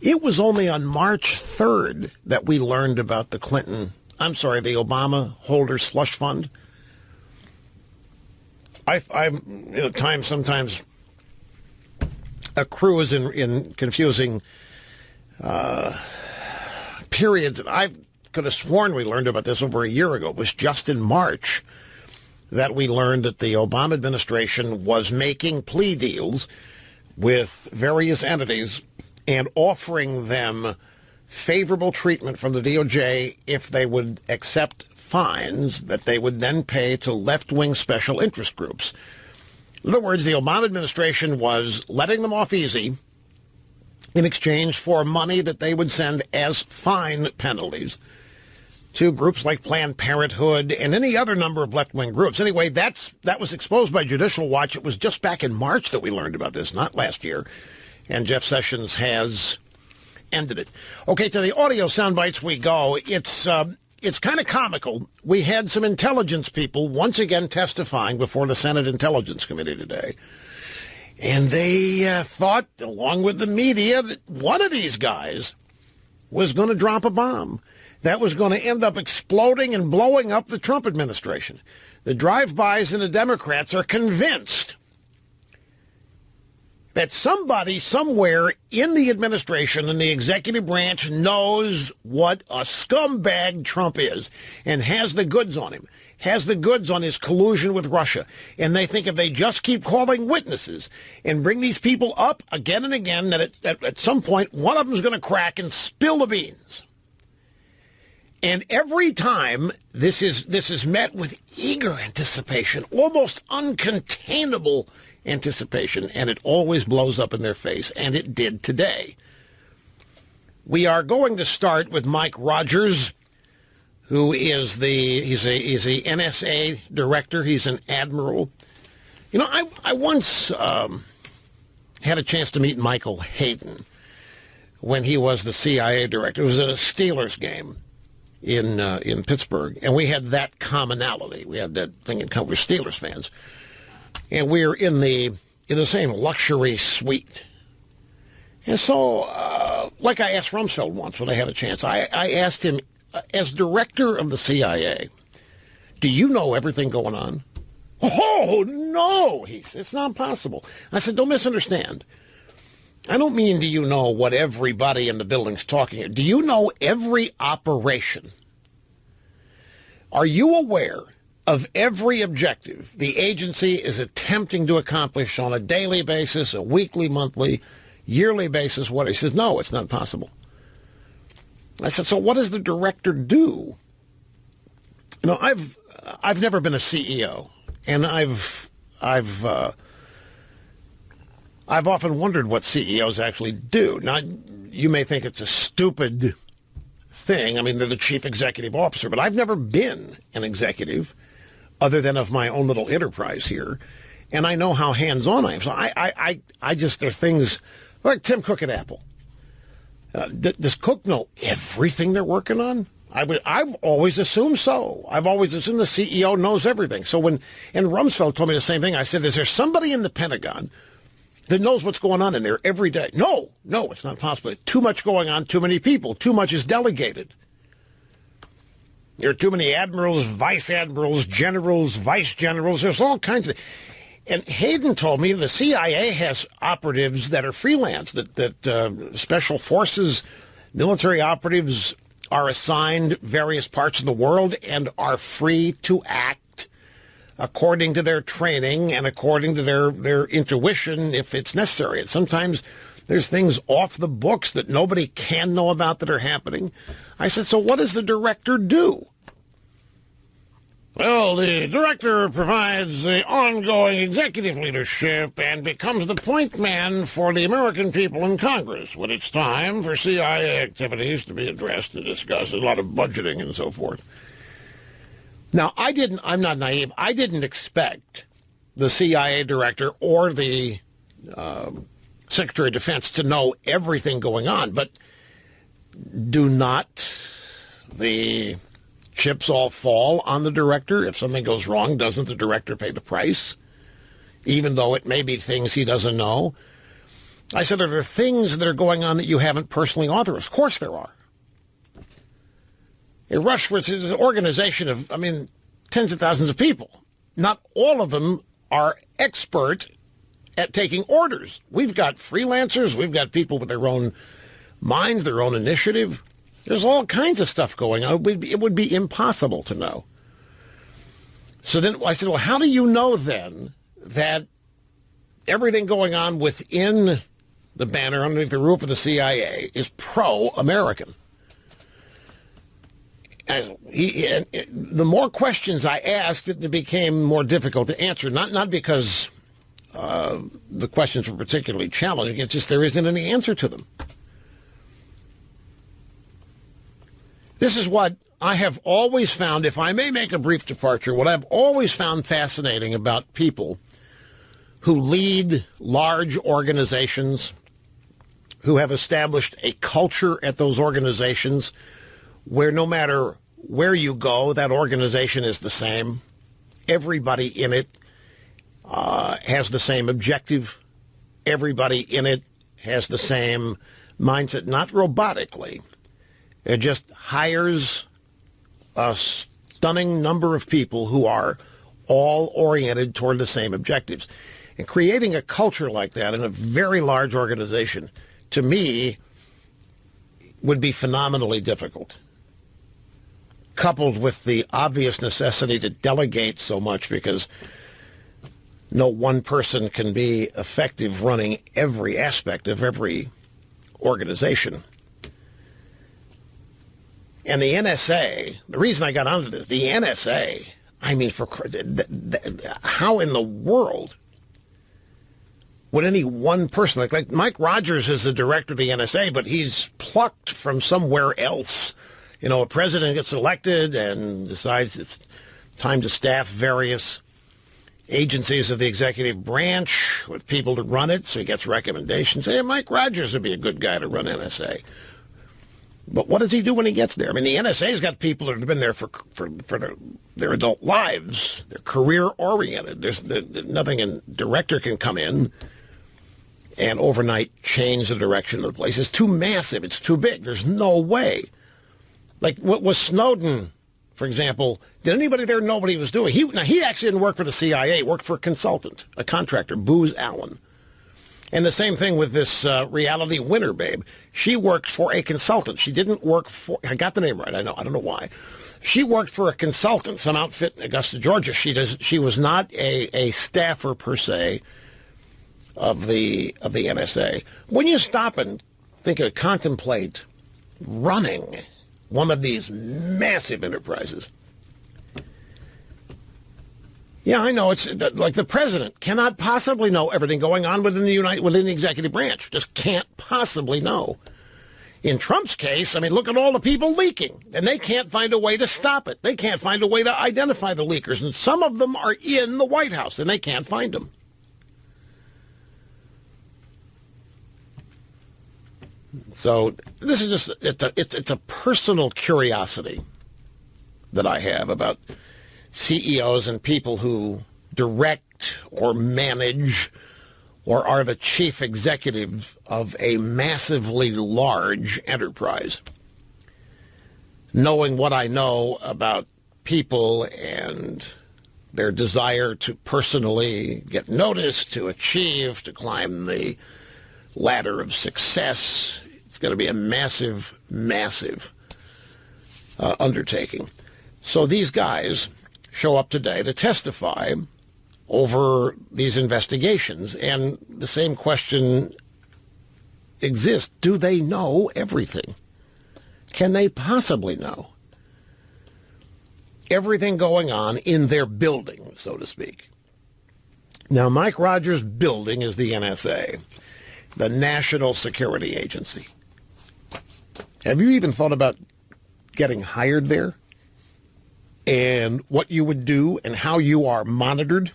Speaker 2: It was only on March 3rd that we learned about the Obama holder slush fund. Time sometimes accrues in confusing periods. I could have sworn we learned about this over a year ago. It was just in March that we learned that the Obama administration was making plea deals with various entities and offering them favorable treatment from the DOJ if they would accept fines that they would then pay to left-wing special interest groups. In other words, the Obama administration was letting them off easy in exchange for money that they would send as fine penalties to groups like Planned Parenthood and any other number of left-wing groups. Anyway, that was exposed by Judicial Watch. It was just back in March that we learned about this, not last year. And Jeff Sessions has ended it. Okay, to the audio sound bites we go. It's kind of comical. We had some intelligence people once again testifying before the Senate Intelligence Committee today. And they thought, along with the media, that one of these guys was going to drop a bomb that was going to end up exploding and blowing up the Trump administration. The drive-bys and the Democrats are convinced that somebody somewhere in the administration and the executive branch knows what a scumbag Trump is and has the goods on him, has the goods on his collusion with Russia. And they think if they just keep calling witnesses and bring these people up again and again, that at some point one of them is going to crack and spill the beans. And every time this is met with eager anticipation, almost uncontainable anticipation, and it always blows up in their face, and it did today. We are going to start with Mike Rogers, who is he's a NSA director. He's an admiral. You know, I once had a chance to meet Michael Hayden when he was the CIA director. It was at a Steelers game in Pittsburgh, and we had that commonality. We had that thing in common. We're Steelers fans. And we're in the same luxury suite. And so, like I asked Rumsfeld once when I had a chance, I asked him, as director of the CIA, do you know everything going on? Oh, no, he said, it's not possible. I said, don't misunderstand. I don't mean do you know what everybody in the building's talking about. Do you know every operation? Are you aware of every objective the agency is attempting to accomplish on a daily basis, a weekly, monthly, yearly basis? What? He says, no, it's not possible. I said, so what does the director do? You know, I've never been a CEO, and I've often wondered what CEOs actually do. Now, you may think it's a stupid thing. I mean, they're the chief executive officer, but I've never been an executive other than of my own little enterprise here, and I know how hands-on I am. So I just, there are things like Tim Cook at Apple. Does Cook know everything they're working on? I've always assumed so. I've always assumed the CEO knows everything. So and Rumsfeld told me the same thing. I said, is there somebody in the Pentagon that knows what's going on in there every day? No, it's not possible. Too much going on, too many people, too much is delegated. There are too many admirals, vice admirals, generals, vice generals. There's all kinds of... And Hayden told me the CIA has operatives that are freelance, that special forces, military operatives are assigned various parts of the world and are free to act according to their training and according to their intuition if it's necessary. And sometimes There's things off the books that nobody can know about that are happening. I said, so what does the director do? Well, the director provides the ongoing executive leadership and becomes the point man for the American people in Congress when it's time for CIA activities to be addressed and discussed, a lot of budgeting and so forth. Now, I'm not naive. I didn't expect the CIA director or the Secretary of Defense to know everything going on, but do not the chips all fall on the director? If something goes wrong, doesn't the director pay the price, even though it may be things he doesn't know? I said, are there things that are going on that you haven't personally authorized? Of course there are. A Rush was an organization of, tens of thousands of people. Not all of them are expert at taking orders. We've got freelancers. We've got people with their own minds, their own initiative. There's all kinds of stuff going on. It would be impossible to know. So then I said, well, how do you know then that everything going on within the banner underneath the roof of the CIA is pro-American? The more questions I asked, it became more difficult to answer. Not because the questions were particularly challenging. It's just there isn't any answer to them. This is what I have always found, if I may make a brief departure, what I've always found fascinating about people who lead large organizations, who have established a culture at those organizations where no matter where you go, that organization is the same. Everybody in it has the same objective. Everybody in it has the same mindset, not robotically. It just hires a stunning number of people who are all oriented toward the same objectives. And creating a culture like that in a very large organization, to me, would be phenomenally difficult. Coupled with the obvious necessity to delegate so much, because no one person can be effective running every aspect of every organization. And the NSA, the reason I got onto this, the NSA, how in the world would any one person, like Mike Rogers is the director of the NSA, but he's plucked from somewhere else. A president gets elected and decides it's time to staff various agencies of the executive branch with people to run it, so he gets recommendations. Hey, Mike Rogers would be a good guy to run NSA. But what does he do when he gets there? The NSA's got people that have been there for their adult lives. They're career-oriented. There's nothing a director can come in and overnight change the direction of the place. It's too massive. It's too big. There's no way. Like, what was Snowden, for example, did anybody there know what he was doing? He actually didn't work for the CIA. He worked for a consultant, a contractor, Booz Allen. And the same thing with this reality winner babe. She worked for a consultant. She didn't work for, I got the name right, I know, I don't know why. She worked for a consultant, some outfit in Augusta, Georgia. She was not a staffer per se of the NSA. When you stop and contemplate running one of these massive enterprises, yeah, I know. It's like the president cannot possibly know everything going on within the executive branch. Just can't possibly know. In Trump's case, look at all the people leaking, and they can't find a way to stop it. They can't find a way to identify the leakers, and some of them are in the White House, and they can't find them. So this is just it's a personal curiosity that I have about CEOs and people who direct or manage or are the chief executive of a massively large enterprise. Knowing what I know about people and their desire to personally get noticed, to achieve, to climb the ladder of success, it's going to be a massive, massive undertaking. So these guys show up today to testify over these investigations. And the same question exist, do they know everything? Can they possibly know everything going on in their building, so to speak? Now, Mike Rogers' building is the NSA, the National Security Agency. Have you even thought about getting hired there? And what you would do and how you are monitored?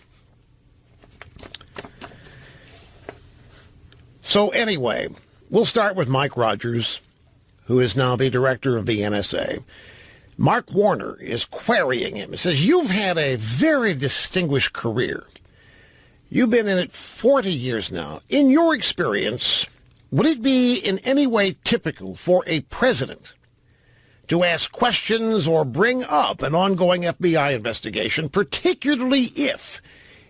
Speaker 2: So anyway, we'll start with Mike Rogers, who is now the director of the NSA. Mark Warner is querying him. He says, you've had a very distinguished career. You've been in it 40 years now. In your experience, would it be in any way typical for a president to ask questions or bring up an ongoing FBI investigation, particularly if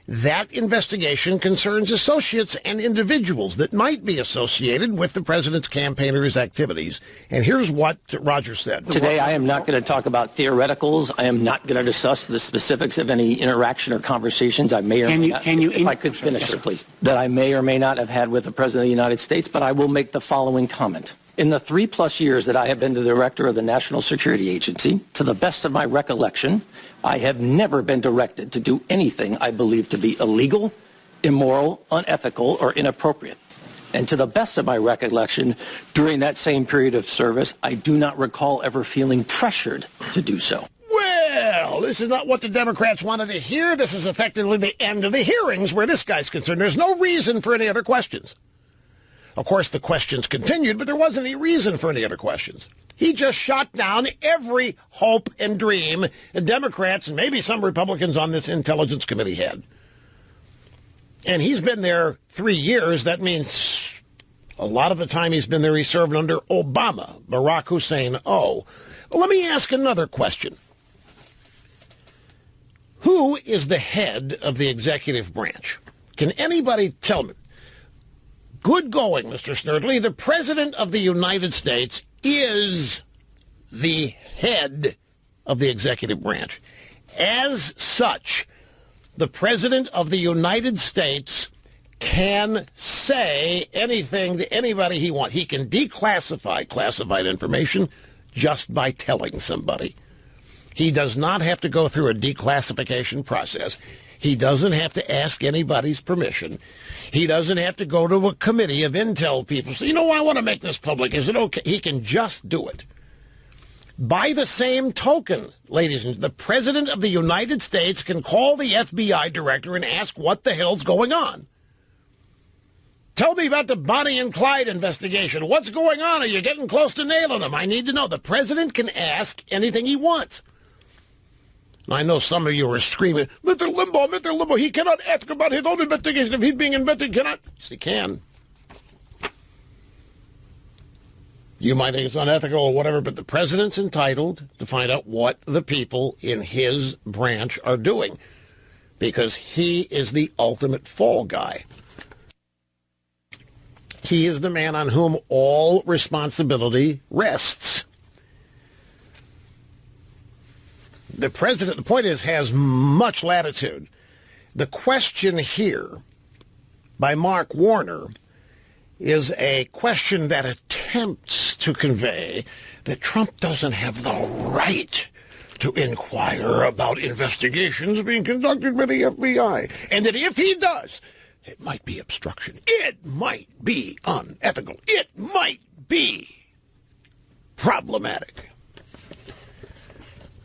Speaker 2: that investigation concerns associates and individuals that might be associated with the president's campaign or his activities? And here's what Rogers said.
Speaker 4: Today, I am not going to talk about theoreticals. I am not going to discuss the specifics of any interaction or conversations I may or may not. If I could finish, sir, please. That I may or may not have had with the President of the United States, but I will make the following comment. In the 3+ years that I have been the director of the National Security Agency, to the best of my recollection, I have never been directed to do anything I believe to be illegal, immoral, unethical, or inappropriate. And to the best of my recollection, during that same period of service, I do not recall ever feeling pressured to do so.
Speaker 2: Well, this is not what the Democrats wanted to hear. This is effectively the end of the hearings where this guy's concerned. There's no reason for any other questions. Of course, the questions continued, but there wasn't any reason for any other questions. He just shot down every hope and dream the Democrats and maybe some Republicans on this Intelligence Committee had. And he's been there 3 years. That means a lot of the time he's been there, he served under Obama, Barack Hussein. Well, let me ask another question. Who is the head of the executive branch? Can anybody tell me? Good going, Mr. Snerdley. The President of the United States is the head of the executive branch. As such, the President of the United States can say anything to anybody he wants. He can declassify classified information just by telling somebody. He does not have to go through a declassification process. He doesn't have to ask anybody's permission. He doesn't have to go to a committee of intel people. So, I want to make this public. Is it okay? He can just do it. By the same token, ladies and gentlemen, the President of the United States can call the FBI director and ask what the hell's going on. Tell me about the Bonnie and Clyde investigation. What's going on? Are you getting close to nailing them? I need to know. The President can ask anything he wants. I know some of you are screaming, Mr. Limbaugh, he cannot ask about his own investigation. If he's being investigated, cannot. Yes, he can. You might think it's unethical or whatever, but the president's entitled to find out what the people in his branch are doing because he is the ultimate fall guy. He is the man on whom all responsibility rests. The president, the point is, has much latitude. The question here by Mark Warner is a question that attempts to convey that Trump doesn't have the right to inquire about investigations being conducted by the FBI, and that if he does, it might be obstruction. It might be unethical. It might be problematic.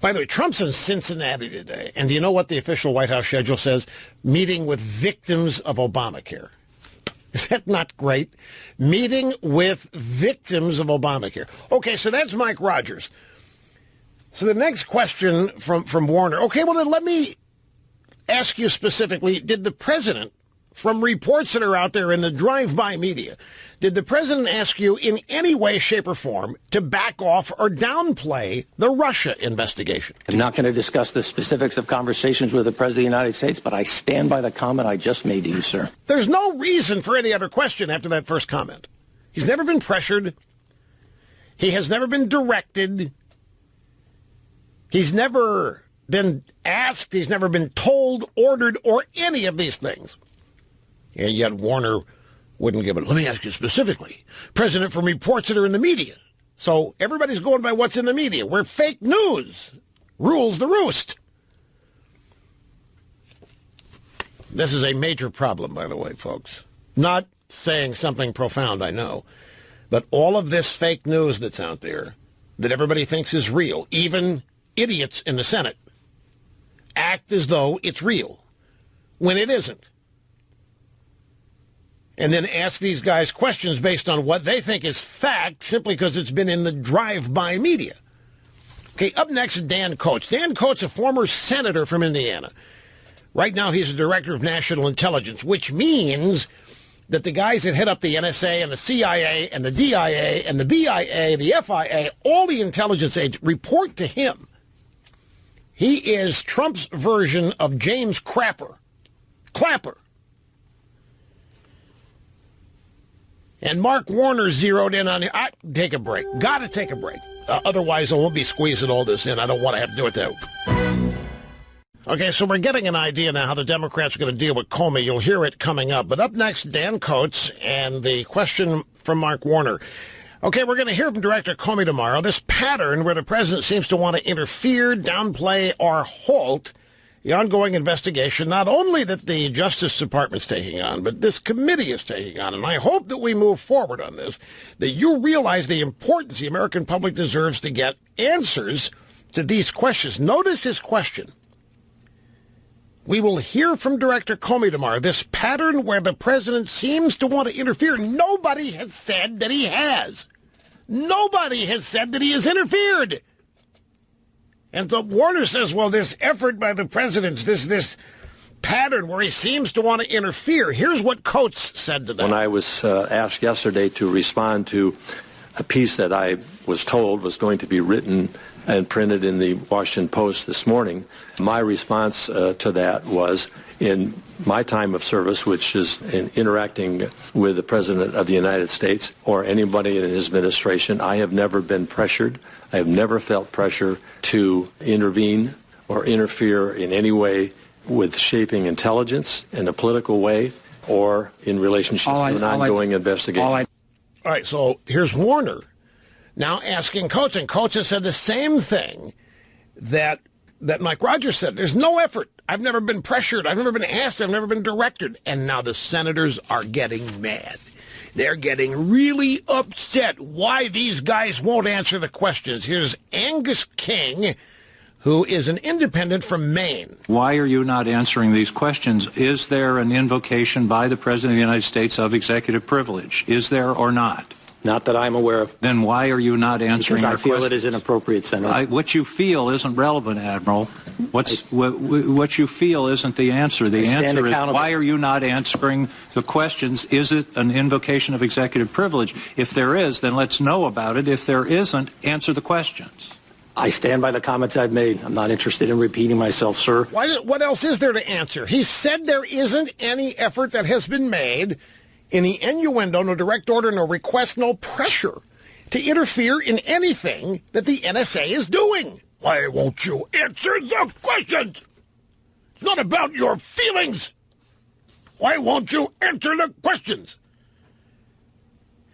Speaker 2: By the way, Trump's in Cincinnati today, and do you know what the official White House schedule says? Meeting with victims of Obamacare. Is that not great? Meeting with victims of Obamacare. Okay, so that's Mike Rogers. So the next question from Warner. Okay, well, then let me ask you specifically, did the president, from reports that are out there in the drive-by media, did the president ask you in any way, shape, or form to back off or downplay the Russia investigation?
Speaker 4: I'm not going to discuss the specifics of conversations with the President of the United States, but I stand by the comment I just made to you, sir.
Speaker 2: There's no reason for any other question after that first comment. He's never been pressured. He has never been directed. He's never been asked. He's never been told, ordered, or any of these things. And yet Warner wouldn't give it. Let me ask you specifically. President from reports that are in the media. So everybody's going by what's in the media, where fake news rules the roost. This is a major problem, by the way, folks. Not saying something profound, I know. But all of this fake news that's out there that everybody thinks is real, even idiots in the Senate, act as though it's real when it isn't. And then ask these guys questions based on what they think is fact simply because it's been in the drive-by media. Okay, up next, Dan Coates. Dan Coates, a former senator from Indiana. Right now, he's the director of national intelligence, which means that the guys that head up the NSA and the CIA and the DIA and the BIA, the FIA, all the intelligence agents report to him. He is Trump's version of James Clapper. And Mark Warner zeroed in on it. Take a break. Got to take a break. Otherwise, I won't be squeezing all this in. I don't want to have to do it that way. Okay, so we're getting an idea now how the Democrats are going to deal with Comey. You'll hear it coming up. But up next, Dan Coates and the question from Mark Warner. Okay, we're going to hear from Director Comey tomorrow. This pattern where the president seems to want to interfere, downplay, or halt the ongoing investigation, not only that the Justice Department's taking on, but this committee is taking on. And I hope that we move forward on this, that you realize the importance the American public deserves to get answers to these questions. Notice his question. We will hear from Director Comey tomorrow. This pattern where the president seems to want to interfere. Nobody has said that he has. Nobody has said that he has interfered. And so Warner says, well, this effort by the president, this pattern where he seems to want to interfere. Here's what Coates said to that.
Speaker 5: When I was asked yesterday to respond to a piece that I was told was going to be written and printed in the Washington Post this morning, my response to that was, in my time of service, which is in interacting with the President of the United States or anybody in his administration, I have never been pressured. I have never felt pressure to intervene or interfere in any way with shaping intelligence in a political way or in relationship to an ongoing investigation.
Speaker 2: All right, so here's Warner now asking Coates, and Coates has said the same thing that Mike Rogers said. There's no effort. I've never been pressured. I've never been asked. I've never been directed. And now the senators are getting mad. They're getting really upset why these guys won't answer the questions. Here's Angus King, who is an independent from Maine.
Speaker 6: Why are you not answering these questions? Is there an invocation by the President of the United States of executive privilege? Is there or not?
Speaker 4: Not that I'm aware of.
Speaker 6: Then why are you not answering our
Speaker 4: questions? Because I feel
Speaker 6: questions?
Speaker 4: it is inappropriate, Senator.
Speaker 6: What you feel isn't relevant, Admiral. What you feel isn't the answer. The answer is, why are you not answering the questions? Is it an invocation of executive privilege? If there is, then let's know about it. If there isn't, answer the questions.
Speaker 4: I stand by the comments I've made. I'm not interested in repeating myself, sir.
Speaker 2: What else is there to answer? He said there isn't any effort that has been made, any innuendo, no direct order, no request, no pressure to interfere in anything that the NSA is doing. Why won't you answer the questions? It's not about your feelings. Why won't you answer the questions?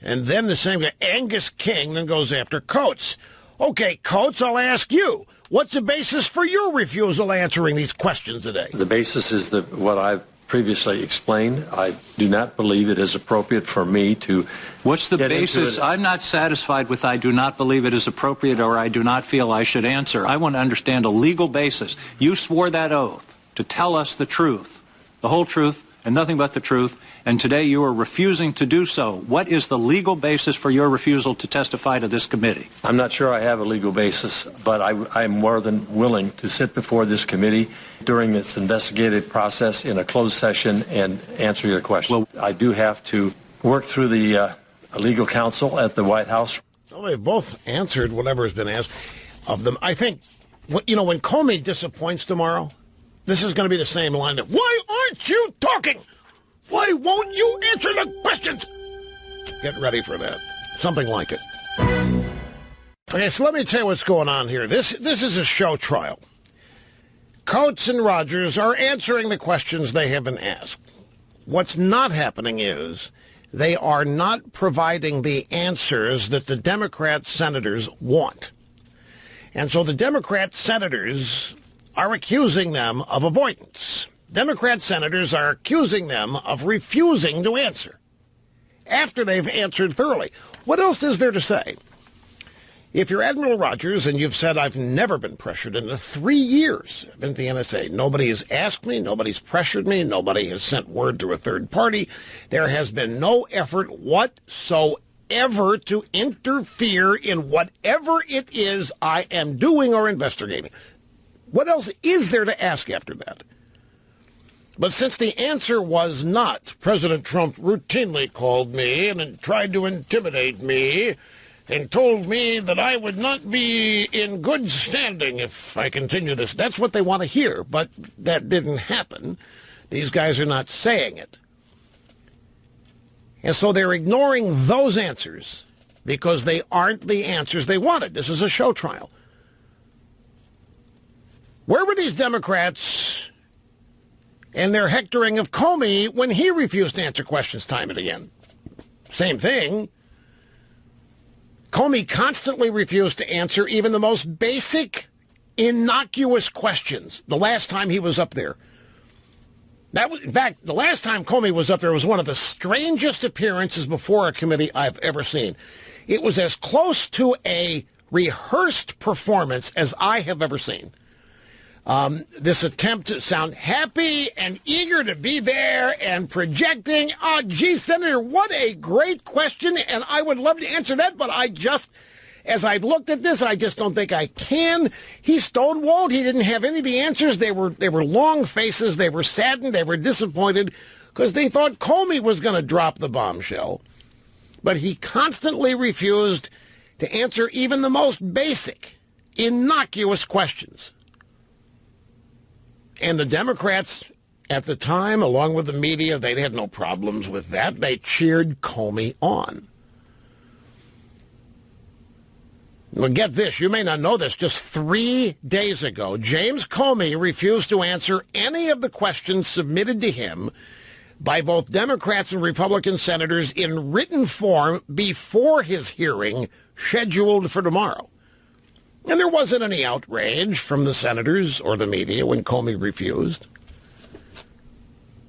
Speaker 2: And then the same guy, Angus King, then goes after Coates. Okay, Coates, I'll ask you. What's the basis for your refusal answering these questions today?
Speaker 5: The basis is what I've previously explained. I do not believe it is appropriate for me to.
Speaker 6: What's the basis? I'm not satisfied with I do not believe it is appropriate or I do not feel I should answer. I want to understand a legal basis. You swore that oath to tell us the truth, the whole truth, and nothing but the truth, and today you are refusing to do so. What is the legal basis for your refusal to testify to this committee?
Speaker 5: I'm not sure I have a legal basis, but I'm more than willing to sit before this committee during its investigative process in a closed session and answer your question. Well, I do have to work through the legal counsel at the White House.
Speaker 2: Well, they've both answered whatever has been asked of them. I think, when Comey disappoints tomorrow, this is going to be the same line of, why aren't you talking? Why won't you answer the questions? Get ready for that. Something like it. Okay, so let me tell you what's going on here. This is a show trial. Coates and Rogers are answering the questions they have been asked. What's not happening is they are not providing the answers that the Democrat senators want. And so the Democrat senators are accusing them of avoidance. Democrat senators are accusing them of refusing to answer after they've answered thoroughly. What else is there to say? If you're Admiral Rogers and you've said, I've never been pressured in the 3 years I've been at the NSA, nobody has asked me, nobody's pressured me, nobody has sent word to a third party, there has been no effort whatsoever to interfere in whatever it is I am doing or investigating. What else is there to ask after that? But since the answer was not, President Trump routinely called me and tried to intimidate me and told me that I would not be in good standing if I continue this. That's what they want to hear, but that didn't happen. These guys are not saying it. And so they're ignoring those answers because they aren't the answers they wanted. This is a show trial. Where were these Democrats and their hectoring of Comey when he refused to answer questions time and again? Same thing. Comey constantly refused to answer even the most basic, innocuous questions the last time he was up there. In fact, the last time Comey was up there was one of the strangest appearances before a committee I've ever seen. It was as close to a rehearsed performance as I have ever seen. This attempt to sound happy and eager to be there and projecting, oh, gee, Senator, what a great question, and I would love to answer that, but as I've looked at this, I just don't think I can. He stonewalled. He didn't have any of the answers. They were long faces. They were saddened. They were disappointed because they thought Comey was going to drop the bombshell. But he constantly refused to answer even the most basic, innocuous questions. And the Democrats at the time, along with the media, they had no problems with that. They cheered Comey on. Well, get this. You may not know this. Just 3 days ago, James Comey refused to answer any of the questions submitted to him by both Democrats and Republican senators in written form before his hearing scheduled for tomorrow. And there wasn't any outrage from the senators or the media when Comey refused.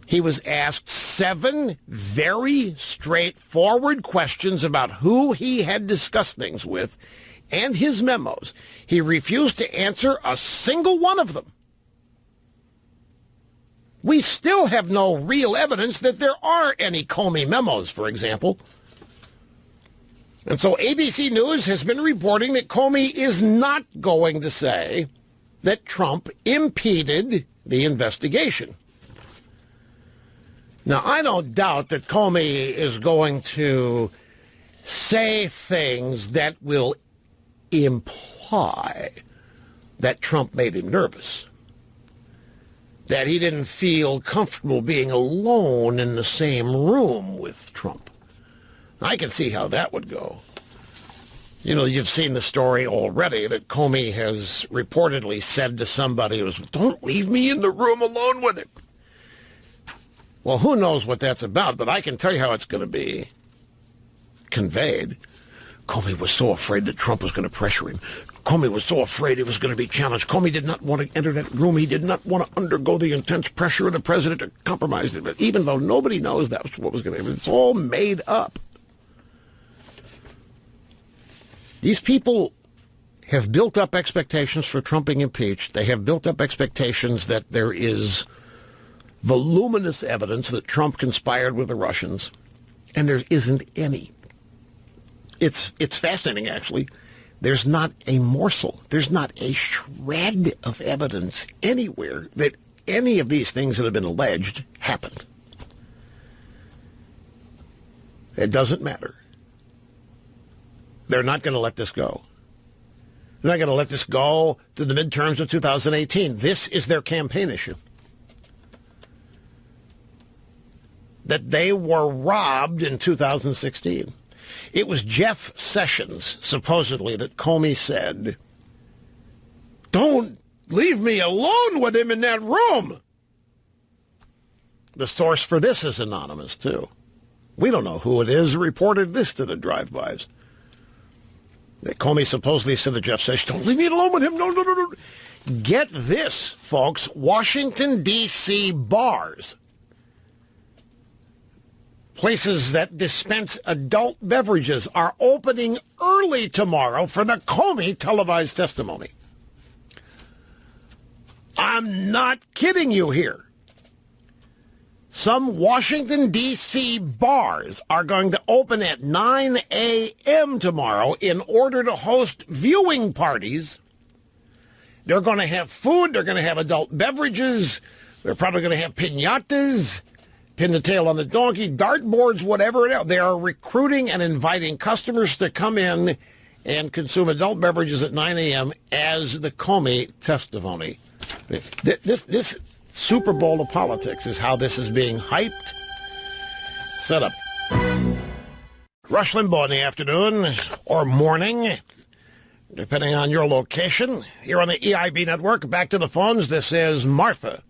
Speaker 2: He was asked 7 very straightforward questions about who he had discussed things with and his memos. He refused to answer a single one of them. We still have no real evidence that there are any Comey memos, for example. And so ABC News has been reporting that Comey is not going to say that Trump impeded the investigation. Now, I don't doubt that Comey is going to say things that will imply that Trump made him nervous, that he didn't feel comfortable being alone in the same room with Trump. I can see how that would go. You know, you've seen the story already that Comey has reportedly said to somebody who was, don't leave me in the room alone with him. Well, who knows what that's about, but I can tell you how it's going to be conveyed. Comey was so afraid that Trump was going to pressure him. Comey was so afraid he was going to be challenged. Comey did not want to enter that room. He did not want to undergo the intense pressure of the president to compromise it. But even though nobody knows that's what was going to happen, it's all made up. These people have built up expectations for Trump being impeached. They have built up expectations that there is voluminous evidence that Trump conspired with the Russians, and there isn't any. It's fascinating, actually. There's not a morsel, there's not a shred of evidence anywhere that any of these things that have been alleged happened. It doesn't matter. They're not going to let this go. They're not going to let this go to the midterms of 2018. This is their campaign issue. That they were robbed in 2016. It was Jeff Sessions, supposedly, that Comey said, don't leave me alone with him in that room. The source for this is anonymous, too. We don't know who it is, reported this to the drive-bys. Comey supposedly said to Jeff Sessions, don't leave me alone with him. No. Get this, folks. Washington, D.C. bars, places that dispense adult beverages, are opening early tomorrow for the Comey televised testimony. I'm not kidding you here. Some Washington, D.C. bars are going to open at 9 a.m. tomorrow in order to host viewing parties. They're going to have food. They're going to have adult beverages. They're probably going to have piñatas, pin the tail on the donkey, dartboards, whatever else. They are recruiting and inviting customers to come in and consume adult beverages at 9 a.m. as the Comey testimony. This Super Bowl of politics is how this is being hyped, set up. Rush Limbaugh in the afternoon or morning, depending on your location. Here on the EIB network, back to the phones. This is Martha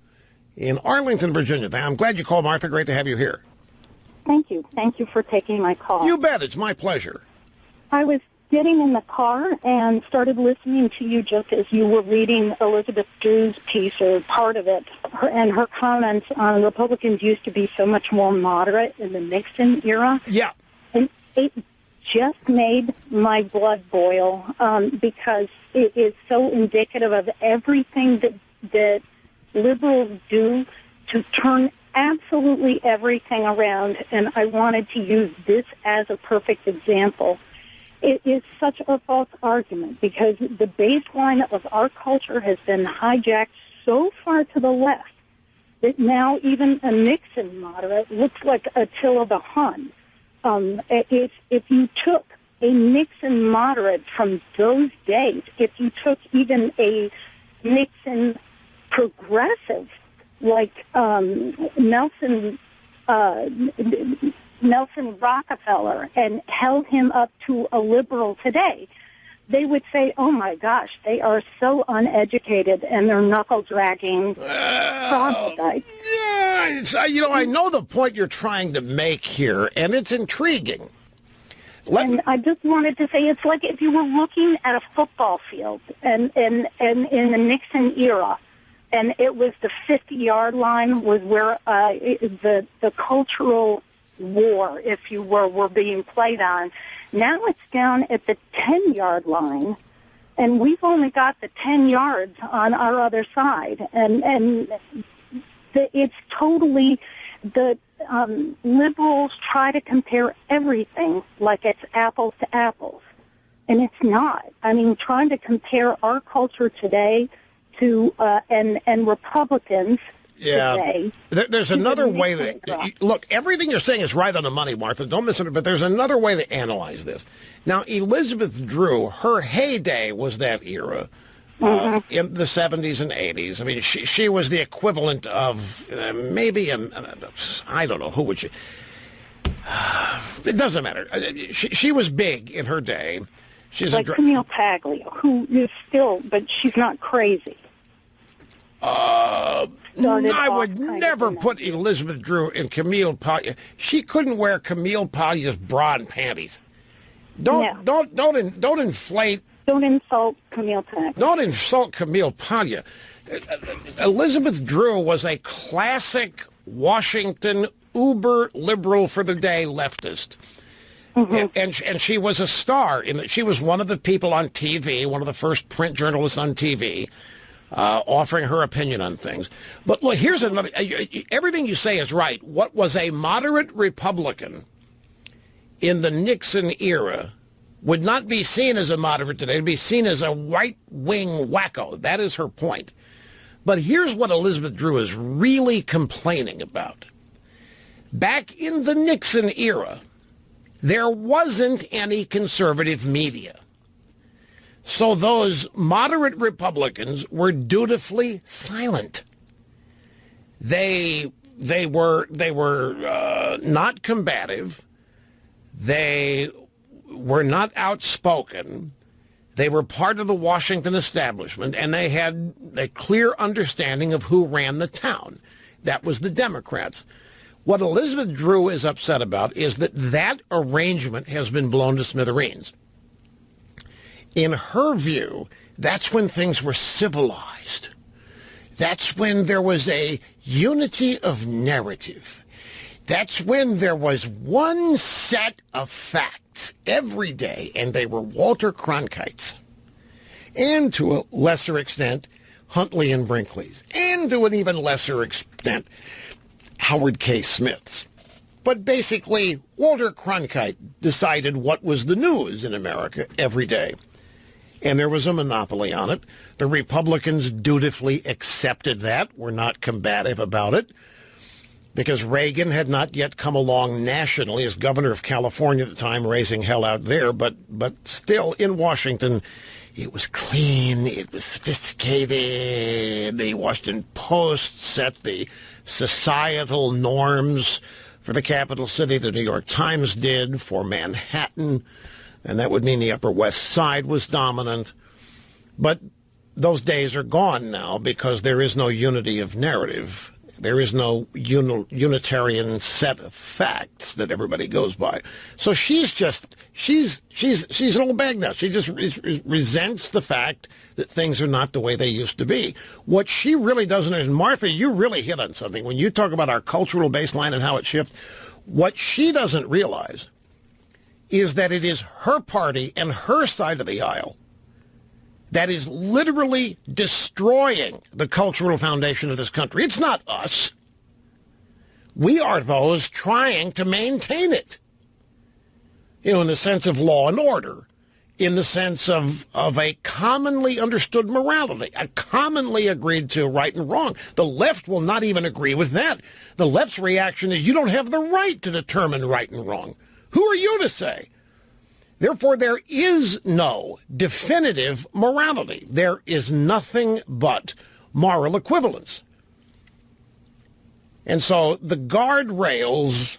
Speaker 2: in Arlington, Virginia. I'm glad you called, Martha. Great to have you here.
Speaker 7: Thank you. Thank you for taking my call.
Speaker 2: You bet. It's my pleasure.
Speaker 7: I was getting in the car and started listening to you just as you were reading Elizabeth Drew's piece, or part of it, and her comments on Republicans used to be so much more moderate in the Nixon era.
Speaker 2: Yeah.
Speaker 7: And it just made my blood boil because it is so indicative of everything that liberals do to turn absolutely everything around, and I wanted to use this as a perfect example. It is such a false argument because the baseline of our culture has been hijacked so far to the left that now even a Nixon moderate looks like Attila the Hun. If you took a Nixon moderate from those days, if you took even a Nixon progressive like Nelson Rockefeller and held him up to a liberal today, they would say, oh, my gosh, they are so uneducated and they're knuckle-dragging troglodytes.
Speaker 2: Yeah, I know the point you're trying to make here, and it's intriguing.
Speaker 7: And I just wanted to say it's like if you were looking at a football field and in the Nixon era, and it was the 50-yard line was where the cultural war, if you were being played on. Now it's down at the 10-yard line, and we've only got the 10 yards on our other side. And it's totally the liberals try to compare everything like it's apples to apples, and it's not. I mean, trying to compare our culture today to and Republicans today.
Speaker 2: There's another way to look. Everything you're saying is right on the money, Martha. Don't miss it. But there's another way to analyze this. Now, Elizabeth Drew, her heyday was that era. In the 70s and 80s. I mean, she was the equivalent of maybe, I don't know, who would she... It doesn't matter. She was big in her day. She's
Speaker 7: like Camille Paglia, who is still, but she's not crazy.
Speaker 2: I would never put Elizabeth Drew in Camille Paglia. She couldn't wear Camille Paglia's bra and panties. Don't inflate.
Speaker 7: Don't insult Camille Paglia.
Speaker 2: Don't insult Camille Paglia. Elizabeth Drew was a classic Washington uber liberal for the day leftist. And she was a star. She was one of the people on TV, one of the first print journalists on TV, offering her opinion on things. But look, here's another. Everything you say is right. What was a moderate Republican in the Nixon era would not be seen as a moderate today. It would be seen as a right-wing wacko. That is her point. But here's what Elizabeth Drew is really complaining about. Back in the Nixon era, there wasn't any conservative media. So those moderate Republicans were dutifully silent. They were not combative. They were not outspoken. They were part of the Washington establishment, and they had a clear understanding of who ran the town. That was the Democrats. What Elizabeth Drew is upset about is that that arrangement has been blown to smithereens. In her view, that's when things were civilized. That's when there was a unity of narrative. That's when there was one set of facts every day, and they were Walter Cronkites. And to a lesser extent, Huntley and Brinkley's. And to an even lesser extent, Howard K. Smith's. But basically, Walter Cronkite decided what was the news in America every day. And there was a monopoly on it. The Republicans dutifully accepted that, were not combative about it, because Reagan had not yet come along nationally as governor of California at the time, raising hell out there. But still, in Washington, it was clean, it was sophisticated. The Washington Post set the societal norms for the capital city. The New York Times did for Manhattan. And that would mean the Upper West Side was dominant. But those days are gone now because there is no unity of narrative. There is no unitarian set of facts that everybody goes by. So she's an old bag now. She just resents the fact that things are not the way they used to be. What she really doesn't, and Martha, you really hit on something. When you talk about our cultural baseline and how it shifts, what she doesn't realize is that it is her party and her side of the aisle that is literally destroying the cultural foundation of this country. It's not us. We are those trying to maintain it. You know, in the sense of law and order, in the sense of a commonly understood morality, a commonly agreed to right and wrong. The left will not even agree with that. The left's reaction is you don't have the right to determine right and wrong. Who are you to say? Therefore, there is no definitive morality. There is nothing but moral equivalence. And so the guardrails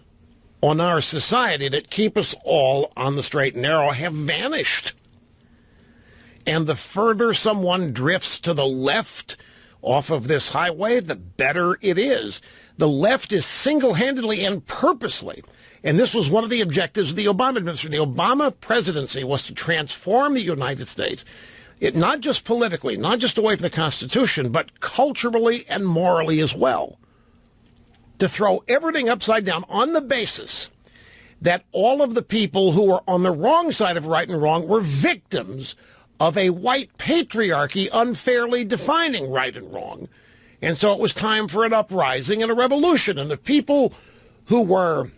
Speaker 2: on our society that keep us all on the straight and narrow have vanished. And the further someone drifts to the left off of this highway, the better it is. The left is single-handedly and purposely, and this was one of the objectives of the Obama administration. The Obama presidency was to transform the United States, not just politically, not just away from the Constitution, but culturally and morally as well. To throw everything upside down on the basis that all of the people who were on the wrong side of right and wrong were victims of a white patriarchy unfairly defining right and wrong. And so it was time for an uprising and a revolution. And the people who were,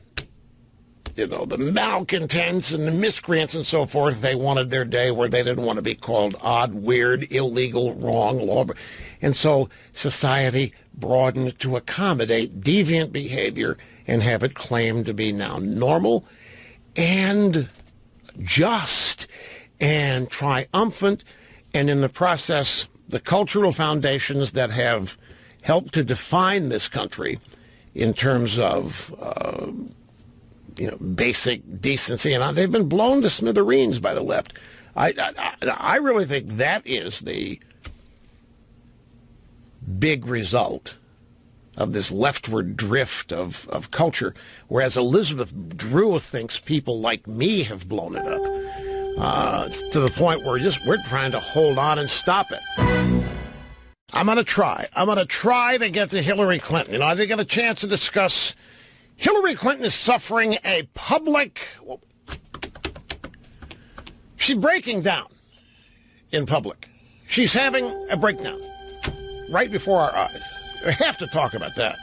Speaker 2: the malcontents and the miscreants and so forth, they wanted their day where they didn't want to be called odd, weird, illegal, wrong, law. And so society broadened to accommodate deviant behavior and have it claimed to be now normal and just and triumphant. And in the process, the cultural foundations that have helped to define this country in terms of basic decency, and they've been blown to smithereens by the left. I really think that is the big result of this leftward drift of culture, whereas Elizabeth Drew thinks people like me have blown it up. It's to the point where we're trying to hold on and stop it. I'm going to try. to get to Hillary Clinton. I didn't get a chance to discuss. Hillary Clinton is suffering a public. She's breaking down in public. She's having a breakdown right before our eyes. We have to talk about that.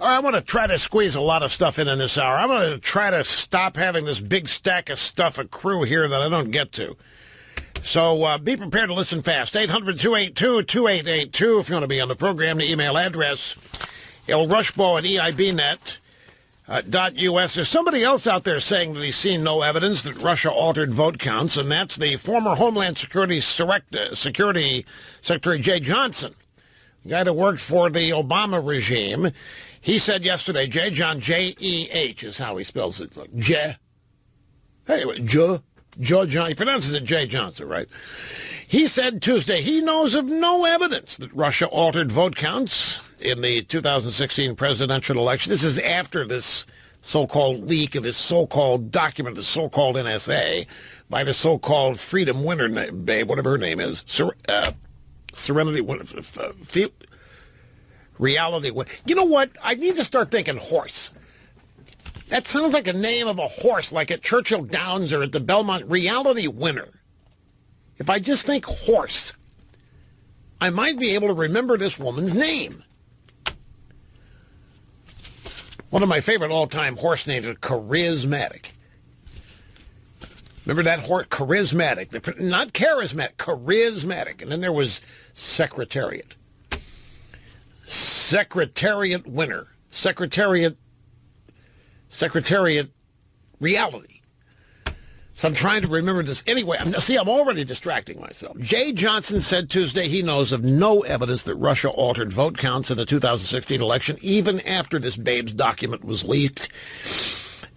Speaker 2: I want to try to squeeze a lot of stuff in this hour. I'm going to try to stop having this big stack of stuff accrue here that I don't get to. So be prepared to listen fast. 800-282-2882 if you want to be on the program. The email address, lrushbaugh at eibnet.us. There's somebody else out there saying that he's seen no evidence that Russia altered vote counts, and that's the former Homeland Security Secretary Jeh Johnson, the guy that worked for the Obama regime. He said yesterday, John, J-E-H is how he spells it. Jeh. Hey, Joe John. He pronounces it Jeh Johnson, right? He said Tuesday he knows of no evidence that Russia altered vote counts in the 2016 presidential election. This is after this so-called leak of this so-called document, the so-called NSA, by the so-called Freedom Winner, babe, whatever her name is, Serenity, Reality. You know what? I need to start thinking horse. That sounds like a name of a horse, like at Churchill Downs or at the Belmont. Reality Winner. If I just think horse, I might be able to remember this woman's name. One of my favorite all-time horse names is Charismatic. Remember that horse? Charismatic. Not charismatic, charismatic. And then there was Secretariat. Secretariat Winner. Secretariat Reality. So I'm trying to remember this. Anyway, I'm already distracting myself. Jeh Johnson said Tuesday he knows of no evidence that Russia altered vote counts in the 2016 election, even after this Babes document was leaked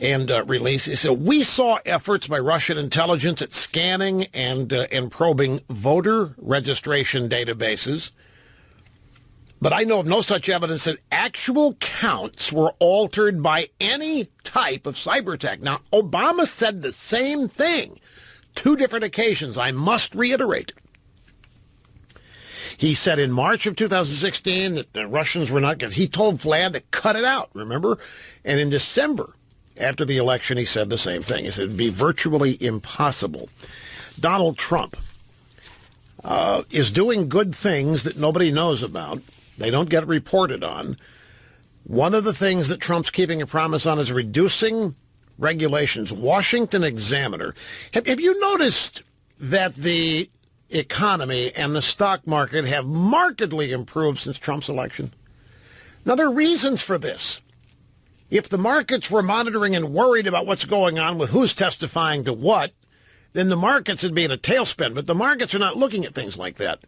Speaker 2: and released. He said, we saw efforts by Russian intelligence at scanning and probing voter registration databases, but I know of no such evidence that actual counts were altered by any type of cyber attack. Now, Obama said the same thing. 2 different occasions. I must reiterate. He said in March of 2016 that the Russians were not going to. He told Vlad to cut it out, remember? And in December, after the election, he said the same thing. He said it would be virtually impossible. Donald Trump is doing good things that nobody knows about. They don't get reported on. One of the things that Trump's keeping a promise on is reducing regulations. Washington Examiner. Have you noticed that the economy and the stock market have markedly improved since Trump's election? Now, there are reasons for this. If the markets were monitoring and worried about what's going on with who's testifying to what, then the markets would be in a tailspin. But the markets are not looking at things like that.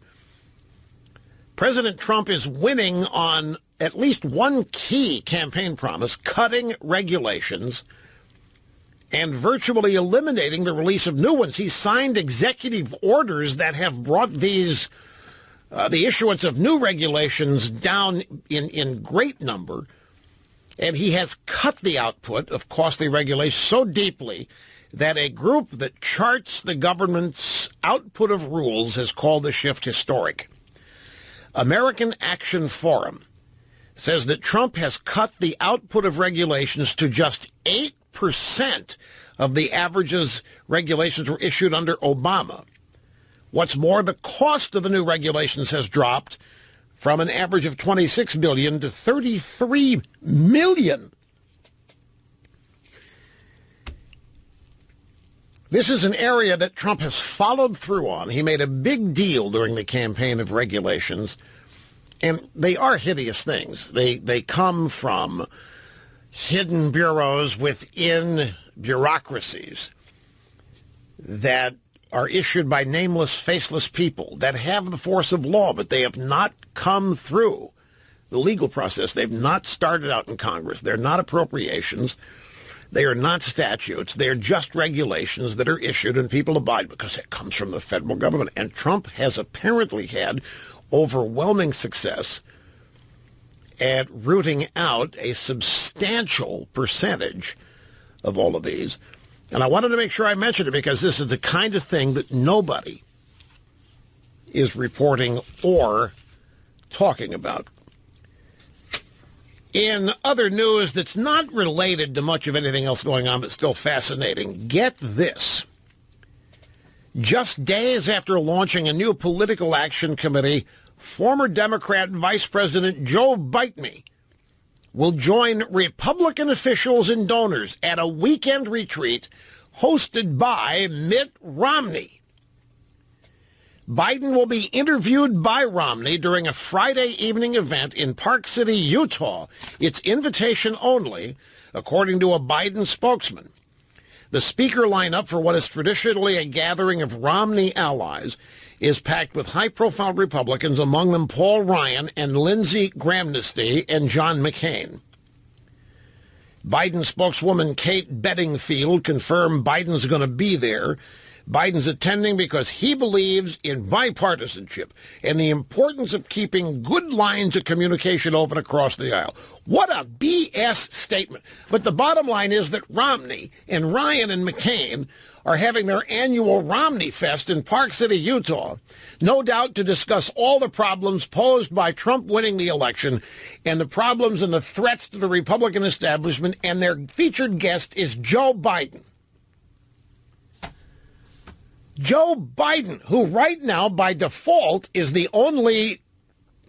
Speaker 2: President Trump is winning on at least one key campaign promise, cutting regulations and virtually eliminating the release of new ones. He signed executive orders that have brought these, the issuance of new regulations down in great number, and he has cut the output of costly regulations so deeply that a group that charts the government's output of rules has called the shift historic. American Action Forum says that Trump has cut the output of regulations to just 8% of the averages regulations were issued under Obama. What's more, the cost of the new regulations has dropped from an average of $26 billion to $33 million. This is an area that Trump has followed through on. He made a big deal during the campaign of regulations, and they are hideous things. They come from hidden bureaus within bureaucracies that are issued by nameless, faceless people that have the force of law, but they have not come through the legal process. They've not started out in Congress. They're not appropriations. They are not statutes. They're just regulations that are issued and people abide because it comes from the federal government. And Trump has apparently had overwhelming success at rooting out a substantial percentage of all of these. And I wanted to make sure I mentioned it because this is the kind of thing that nobody is reporting or talking about. In other news that's not related to much of anything else going on, but still fascinating, get this. Just days after launching a new political action committee, former Democrat Vice President Joe Biden will join Republican officials and donors at a weekend retreat hosted by Mitt Romney. Biden will be interviewed by Romney during a Friday evening event in Park City, Utah. It's invitation only, according to a Biden spokesman. The speaker lineup for what is traditionally a gathering of Romney allies is packed with high-profile Republicans, among them Paul Ryan and Lindsey Graham and John McCain. Biden spokeswoman Kate Bedingfield confirmed Biden's going to be there. Biden's attending because he believes in bipartisanship and the importance of keeping good lines of communication open across the aisle. What a BS statement. But the bottom line is that Romney and Ryan and McCain are having their annual Romney Fest in Park City, Utah, no doubt to discuss all the problems posed by Trump winning the election and the problems and the threats to the Republican establishment, and their featured guest is Joe Biden. Joe Biden, who right now, by default, is the only,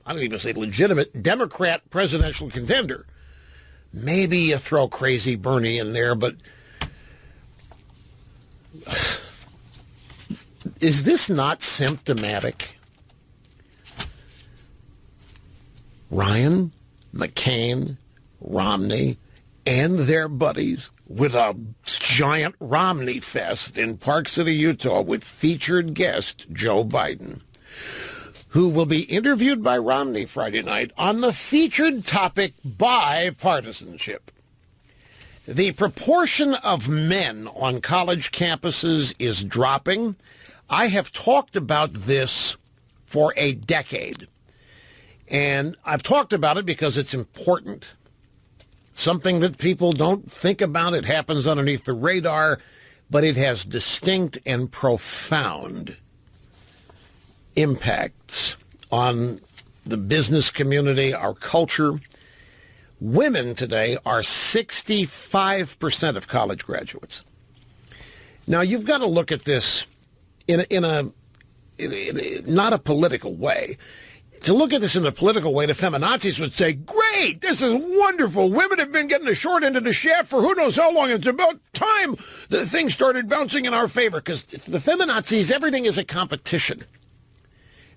Speaker 2: I don't even say legitimate, Democrat presidential contender. Maybe you throw crazy Bernie in there, but is this not symptomatic? Ryan, McCain, Romney, and their buddies with a giant Romney Fest in Park City, Utah, with featured guest Joe Biden, who will be interviewed by Romney Friday night on the featured topic bipartisanship. The proportion of men on college campuses is dropping. I have talked about this for a decade, and I've talked about it because it's important. Something that people don't think about. It happens underneath the radar, but it has distinct and profound impacts on the business community, our culture. Women today are 65% of college graduates. Now, you've got to look at this in not a political way. To look at this in a political way, the feminazis would say, great, this is wonderful. Women have been getting the short end of the shaft for who knows how long. It's about time that things started bouncing in our favor. Because the feminazis, everything is a competition.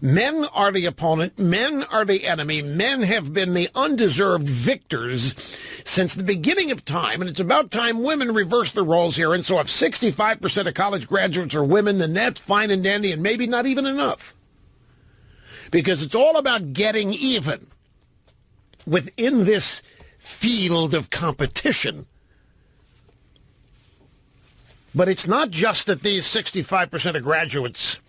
Speaker 2: Men are the opponent. Men are the enemy. Men have been the undeserved victors since the beginning of time. And it's about time women reverse the roles here. And so if 65% of college graduates are women, then that's fine and dandy and maybe not even enough. Because it's all about getting even within this field of competition. But it's not just that these 65% of graduates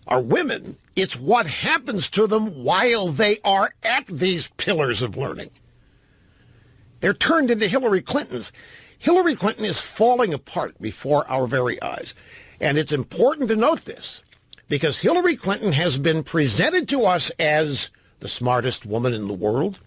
Speaker 2: are women. It's what happens to them while they are at these pillars of learning. They're turned into Hillary Clintons. Hillary Clinton is falling apart before our very eyes. And it's important to note this, because Hillary Clinton has been presented to us as the smartest woman in the world,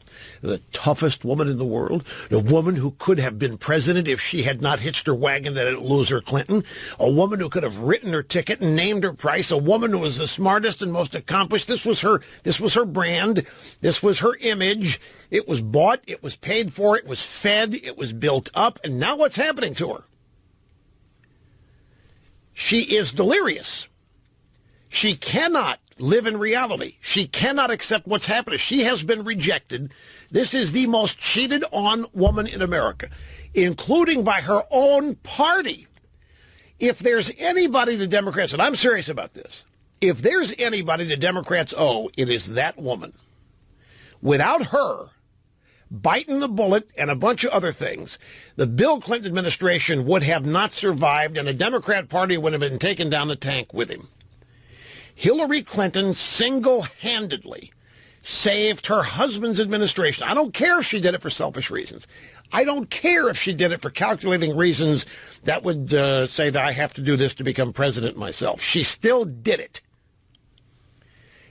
Speaker 2: the toughest woman in the world, the woman who could have been president if she had not hitched her wagon to that loser Clinton, a woman who could have written her ticket and named her price, a woman who was the smartest and most accomplished. This was her brand. This was her image. It was bought. It was paid for. It was fed. It was built up. And now what's happening to her? She is delirious. She cannot live in reality. She cannot accept what's happening. She has been rejected. This is the most cheated on woman in America, including by her own party. If there's anybody the Democrats, and I'm serious about this, if there's anybody the Democrats owe, it is that woman. Without her biting the bullet and a bunch of other things, the Bill Clinton administration would have not survived, and the Democrat Party would have been taken down the tank with him. Hillary Clinton single-handedly saved her husband's administration. I don't care if she did it for selfish reasons. I don't care if she did it for calculating reasons that would say that I have to do this to become president myself. She still did it.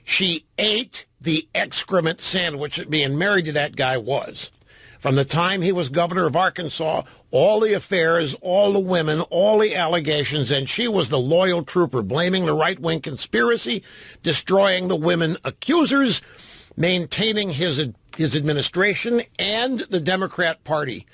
Speaker 2: She ate the excrement sandwich that being married to that guy was. From the time he was governor of Arkansas, all the affairs, all the women, all the allegations, and she was the loyal trooper, blaming the right-wing conspiracy, destroying the women accusers, maintaining his administration and the Democrat Party.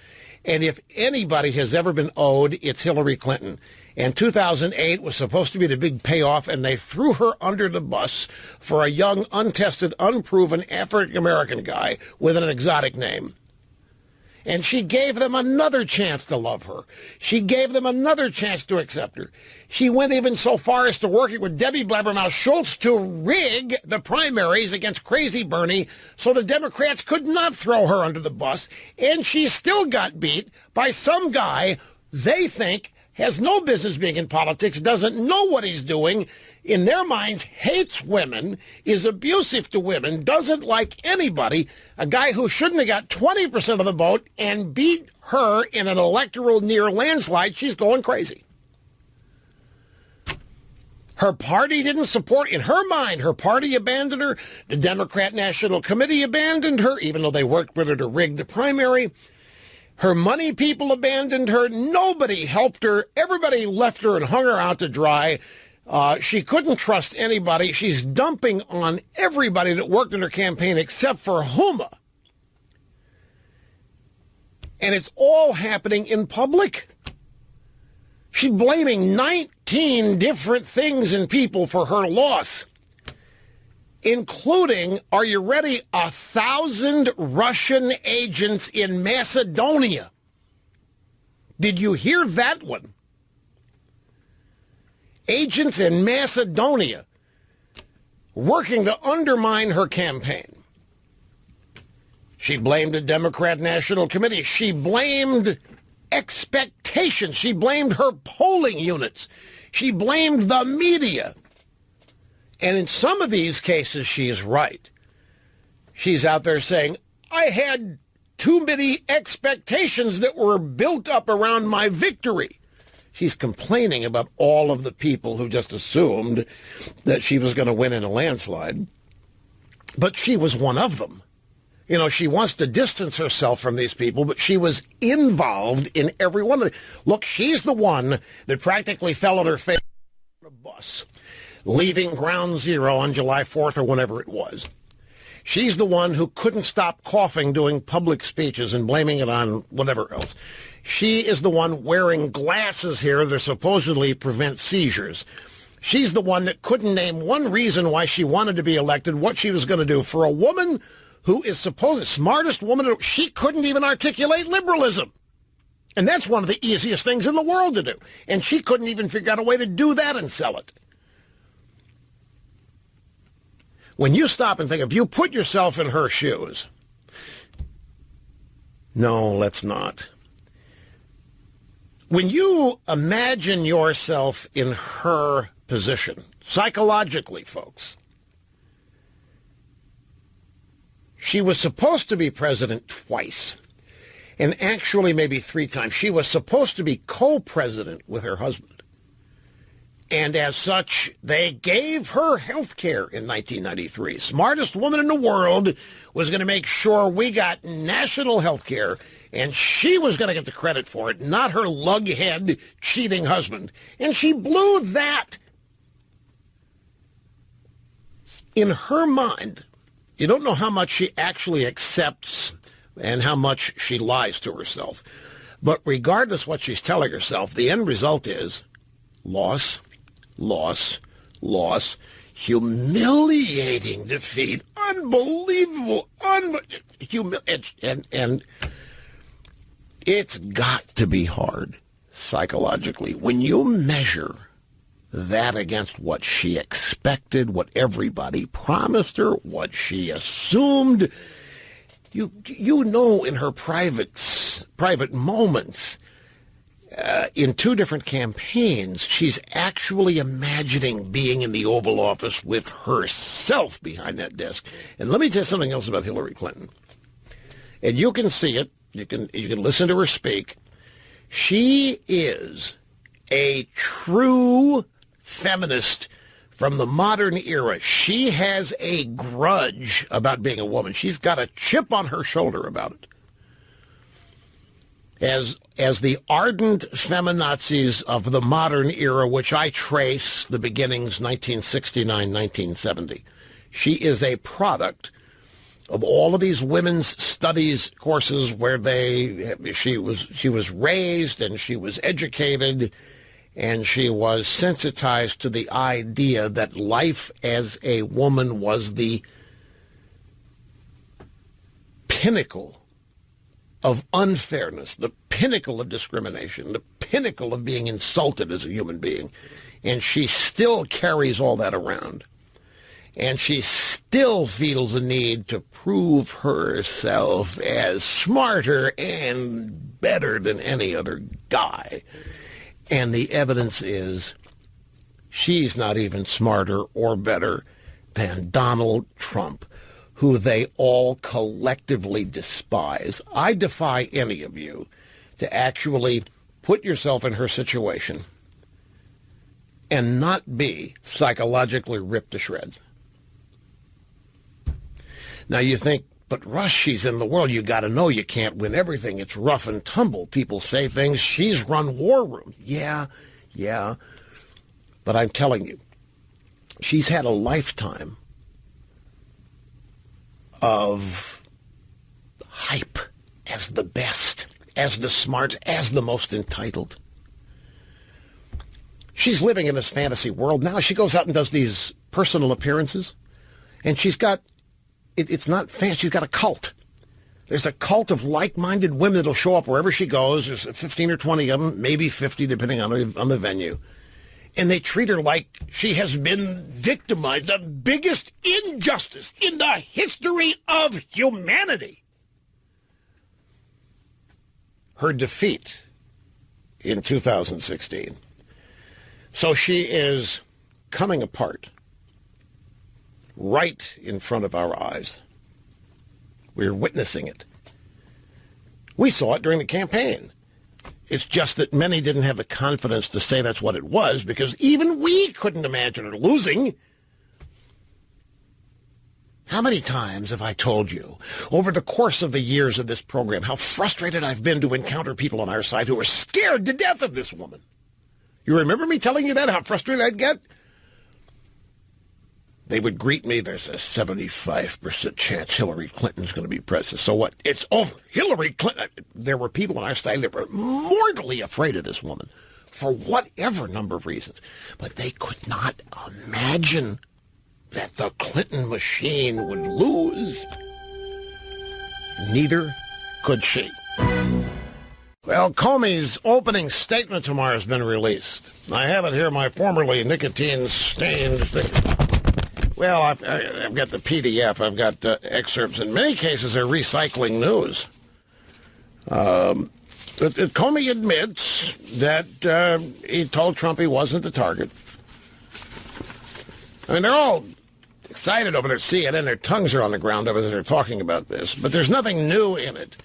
Speaker 2: And if anybody has ever been owed, it's Hillary Clinton. And 2008 was supposed to be the big payoff, and they threw her under the bus for a young, untested, unproven African-American guy with an exotic name. And she gave them another chance to love her. She gave them another chance to accept her. She went even so far as to working with Debbie Blabbermouth Schultz to rig the primaries against Crazy Bernie so the Democrats could not throw her under the bus. And she still got beat by some guy they think has no business being in politics, doesn't know what he's doing, in their minds hates women, is abusive to women, doesn't like anybody, a guy who shouldn't have got 20% of the vote and beat her in an electoral near landslide. She's going crazy. Her party didn't support, in her mind, her party abandoned her. The Democrat National Committee abandoned her, even though they worked with her to rig the primary. Her money people abandoned her. Nobody helped her. Everybody left her and hung her out to dry. She couldn't trust anybody. She's dumping on everybody that worked in her campaign except for Huma. And it's all happening in public. She's blaming 19 different things and people for her loss, including, are you ready, 1,000 Russian agents in Macedonia. Did you hear that one? Agents in Macedonia working to undermine her campaign. She blamed the Democrat National Committee. She blamed expectations. She blamed her polling units. She blamed the media. And in some of these cases, she's right. She's out there saying, I had too many expectations that were built up around my victory. She's complaining about all of the people who just assumed that she was going to win in a landslide. But she was one of them. You know, she wants to distance herself from these people, but she was involved in every one of them. Look, she's the one that practically fell on her face on a bus, leaving Ground Zero on July 4th or whenever it was. She's the one who couldn't stop coughing doing public speeches and blaming it on whatever else. She is the one wearing glasses here that supposedly prevent seizures. She's the one that couldn't name one reason why she wanted to be elected, what she was going to do. For a woman who is supposed the smartest woman, she couldn't even articulate liberalism. And that's one of the easiest things in the world to do. And she couldn't even figure out a way to do that and sell it. When you stop and think, if you put yourself in her shoes, no, let's not. When you imagine yourself in her position, psychologically, folks, she was supposed to be president twice, and actually maybe 3 times. She was supposed to be co-president with her husband. And as such, they gave her health care in 1993. Smartest woman in the world was going to make sure we got national health care, and she was going to get the credit for it, not her lughead cheating husband. And she blew that. In her mind, you don't know how much she actually accepts and how much she lies to herself. But regardless what she's telling herself, the end result is loss, loss, loss, humiliating defeat, unbelievable, and it's got to be hard psychologically when you measure that against what she expected, what everybody promised her, what she assumed. You know, in her private moments, in 2 different campaigns, she's actually imagining being in the Oval Office with herself behind that desk. And let me tell you something else about Hillary Clinton. And you can see it. You can listen to her speak. She is a true feminist from the modern era. She has a grudge about being a woman. She's got a chip on her shoulder about it. As the ardent feminazis of the modern era, which I trace the beginnings 1969, 1970, she is a product of all of these women's studies courses where she was raised and she was educated and she was sensitized to the idea that life as a woman was the pinnacle of unfairness, the pinnacle of discrimination, the pinnacle of being insulted as a human being. And she still carries all that around. And she still feels a need to prove herself as smarter and better than any other guy. And the evidence is she's not even smarter or better than Donald Trump, who they all collectively despise. I defy any of you to actually put yourself in her situation and not be psychologically ripped to shreds. Now you think, but Rush, she's in the world. You got to know you can't win everything. It's rough and tumble. People say things. She's run war rooms. Yeah. But I'm telling you, she's had a lifetime of hype as the best, as the smart, as the most entitled. She's living in this fantasy world. Now she goes out and does these personal appearances, and she's got, it's not fancy, she's got a cult. There's a cult of like-minded women that'll show up wherever she goes. There's 15 or 20 of them, maybe 50, depending on the venue. And they treat her like she has been victimized, the biggest injustice in the history of humanity. Her defeat in 2016. So she is coming apart right in front of our eyes. We're witnessing it. We saw it during the campaign. It's just that many didn't have the confidence to say that's what it was, because even we couldn't imagine her losing. How many times have I told you over the course of the years of this program how frustrated I've been to encounter people on our side who are scared to death of this woman? You remember me telling you that, how frustrated I'd get? They would greet me, there's a 75% chance Hillary Clinton's going to be president. So what? It's over. Hillary Clinton. There were people on our side that were mortally afraid of this woman for whatever number of reasons. But they could not imagine that the Clinton machine would lose. Neither could she. Well, Comey's opening statement tomorrow has been released. I have it here, my formerly nicotine-stained... Well, I've got the PDF. I've got excerpts. In many cases, they're recycling news. Comey admits that he told Trump he wasn't the target. I mean, they're all excited over there at CNN. Their tongues are on the ground over there. They're talking about this. But there's nothing new in it.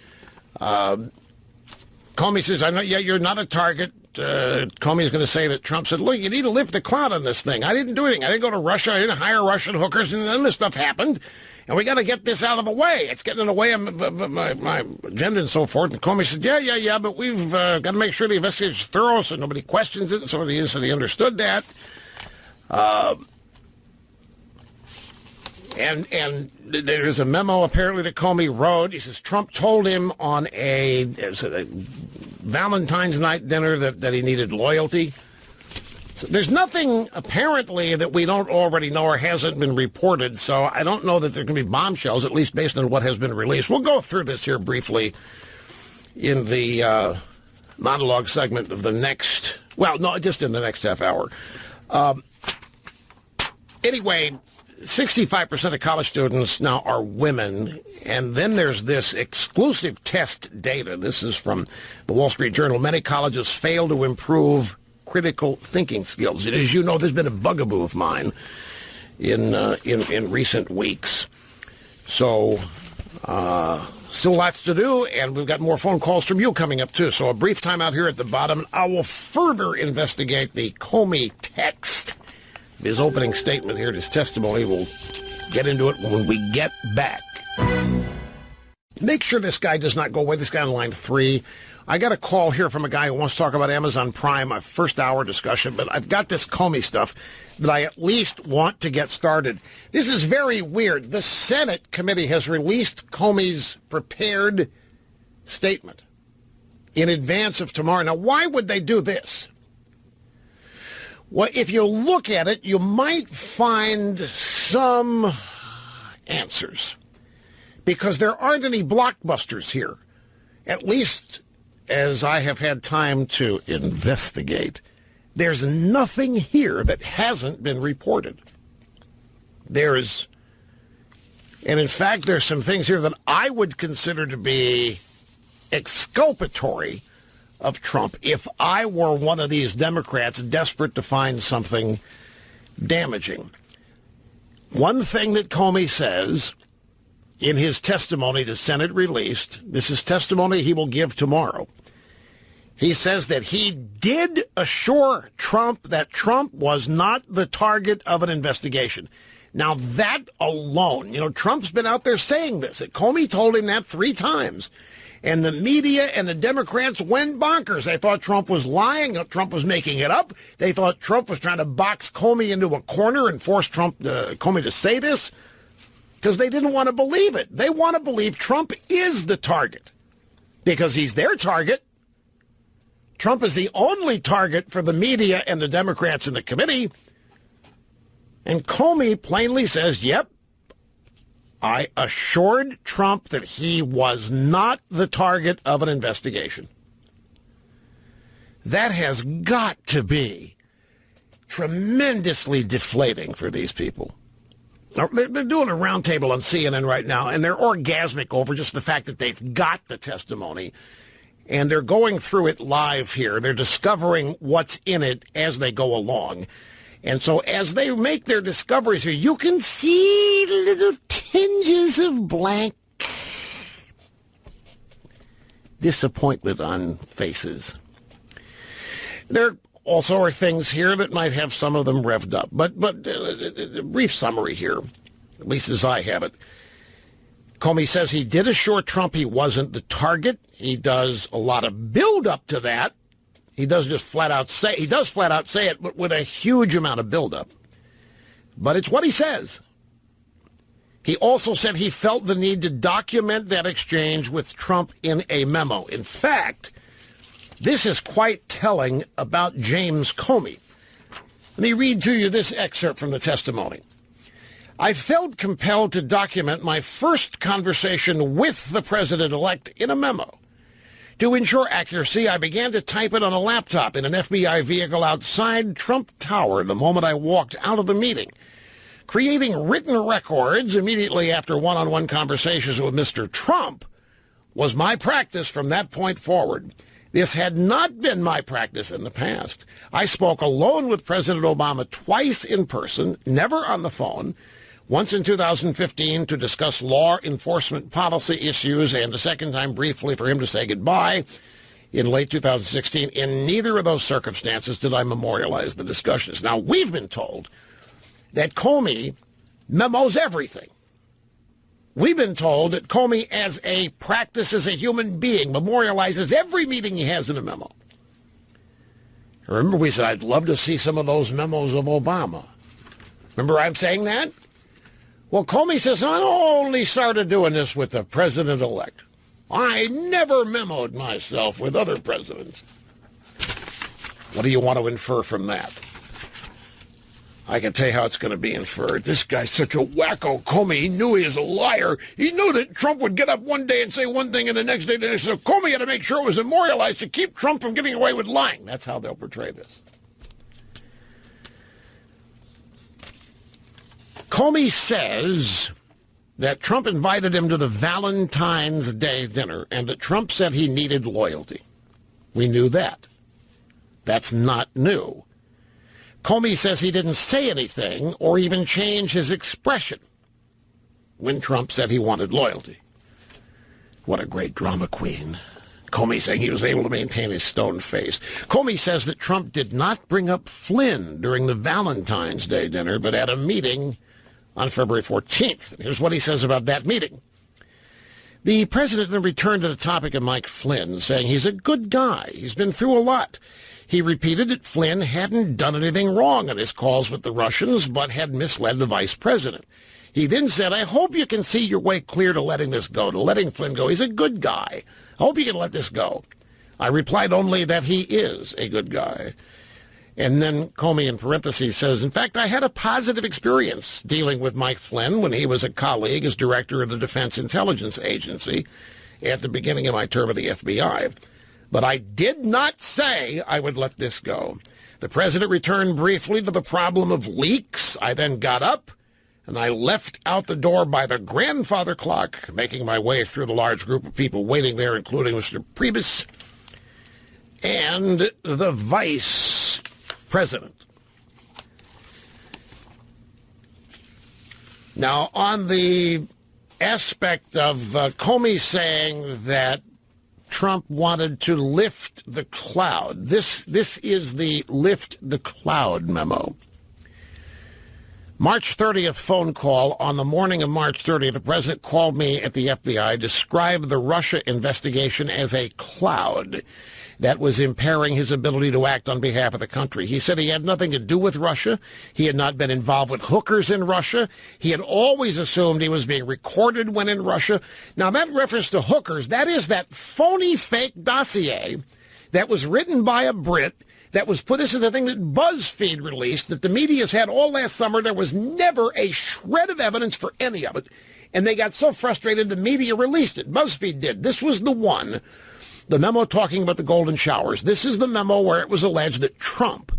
Speaker 2: Comey says, I know, yeah, you're not a target. Comey's going to say that Trump said, look, you need to lift the clout on this thing. I didn't do anything. I didn't go to Russia. I didn't hire Russian hookers, and none of this stuff happened. And we got to get this out of the way. It's getting in the way of my agenda and so forth. And Comey said, yeah, but we've got to make sure the investigation is thorough so nobody questions it. So he said he understood that. And there's a memo apparently that Comey wrote. He says Trump told him on a Valentine's night dinner that he needed loyalty. So there's nothing apparently that we don't already know or hasn't been reported. So I don't know that there can be bombshells, at least based on what has been released. We'll go through this here briefly in the monologue segment of the next, well, no, just in the next half hour. Anyway, 65% of college students now are women, and then there's this exclusive test data. This is from the Wall Street Journal. Many colleges fail to improve critical thinking skills. And as you know, there's been a bugaboo of mine in recent weeks. So still lots to do, and we've got more phone calls from you coming up, too. So a brief time out here at the bottom. I will further investigate the Comey text. His opening statement here, his testimony, we'll get into it when we get back. Make sure this guy does not go away. This guy on line 3 I got a call here from a guy who wants to talk about Amazon Prime, a first-hour discussion, but I've got this Comey stuff that I at least want to get started. This is very weird. The Senate committee has released Comey's prepared statement in advance of tomorrow. Now, why would they do this? Well, if you look at it, you might find some answers, because there aren't any blockbusters here, at least as I have had time to investigate. There's nothing here that hasn't been reported. And in fact, there's some things here that I would consider to be exculpatory of Trump if I were one of these Democrats desperate to find something damaging. One thing that Comey says in his testimony the Senate released, this is testimony he will give tomorrow, he says that he did assure Trump that Trump was not the target of an investigation. Now, that alone, Trump's been out there saying this. Comey told him that 3 times. And the media and the Democrats went bonkers. They thought Trump was lying. Trump was making it up. They thought Trump was trying to box Comey into a corner and force Comey to say this, because they didn't want to believe it. They want to believe Trump is the target because he's their target. Trump is the only target for the media and the Democrats in the committee. And Comey plainly says, yep, I assured Trump that he was not the target of an investigation. That has got to be tremendously deflating for these people. They're doing a roundtable on CNN right now, and they're orgasmic over just the fact that they've got the testimony, and they're going through it live here. They're discovering what's in it as they go along. And so as they make their discoveries here, you can see little tinges of blank disappointment on faces. There also are things here that might have some of them revved up. But a brief summary here, at least as I have it. Comey says he did assure Trump he wasn't the target. He does a lot of build-up to that. He does flat out say it, but with a huge amount of buildup. But it's what he says. He also said he felt the need to document that exchange with Trump in a memo. In fact, this is quite telling about James Comey. Let me read to you this excerpt from the testimony. I felt compelled to document my first conversation with the president-elect in a memo. To ensure accuracy, I began to type it on a laptop in an FBI vehicle outside Trump Tower the moment I walked out of the meeting. Creating written records immediately after one-on-one conversations with Mr. Trump was my practice from that point forward. This had not been my practice in the past. I spoke alone with President Obama twice in person, never on the phone, once in 2015 to discuss law enforcement policy issues, and a second time briefly for him to say goodbye in late 2016. In neither of those circumstances did I memorialize the discussions. Now, we've been told that Comey memos everything. We've been told that Comey, as a practice as a human being, memorializes every meeting he has in a memo. Remember, we said, I'd love to see some of those memos of Obama. Remember I'm saying that? Well, Comey says, I only started doing this with the president-elect. I never memoed myself with other presidents. What do you want to infer from that? I can tell you how it's going to be inferred. This guy's such a wacko, Comey. He knew he was a liar. He knew that Trump would get up one day and say one thing and the next day the next. So Comey had to make sure it was memorialized to keep Trump from getting away with lying. That's how they'll portray this. Comey says that Trump invited him to the Valentine's Day dinner and that Trump said he needed loyalty. We knew that. That's not new. Comey says he didn't say anything or even change his expression when Trump said he wanted loyalty. What a great drama queen. Comey saying he was able to maintain his stone face. Comey says that Trump did not bring up Flynn during the Valentine's Day dinner, but at a meeting on February 14th. Here's what he says about that meeting. The president then returned to the topic of Mike Flynn, saying he's a good guy. He's been through a lot. He repeated that Flynn hadn't done anything wrong on his calls with the Russians, but had misled the vice president. He then said, I hope you can see your way clear to letting this go, to letting Flynn go. He's a good guy. I hope you can let this go. I replied only that he is a good guy. And then Comey, in parentheses, says, in fact, I had a positive experience dealing with Mike Flynn when he was a colleague as director of the Defense Intelligence Agency at the beginning of my term at the FBI. But I did not say I would let this go. The president returned briefly to the problem of leaks. I then got up and I left out the door by the grandfather clock, making my way through the large group of people waiting there, including Mr. Priebus and the vice president. Now, on the aspect of Comey saying that Trump wanted to lift the cloud, this is the lift the cloud memo. March 30th phone call. On the morning of March 30th, the president called me at the FBI, described the Russia investigation as a cloud that was impairing his ability to act on behalf of the country. He said he had nothing to do with Russia. He had not been involved with hookers in Russia. He had always assumed he was being recorded when in Russia. Now, that reference to hookers, that is that phony fake dossier that was written by a Brit that was put, this is the thing that BuzzFeed released, that the media's had all last summer. There was never a shred of evidence for any of it. And they got so frustrated the media released it. BuzzFeed did. This was the one. The memo talking about the golden showers. This is the memo where it was alleged that Trump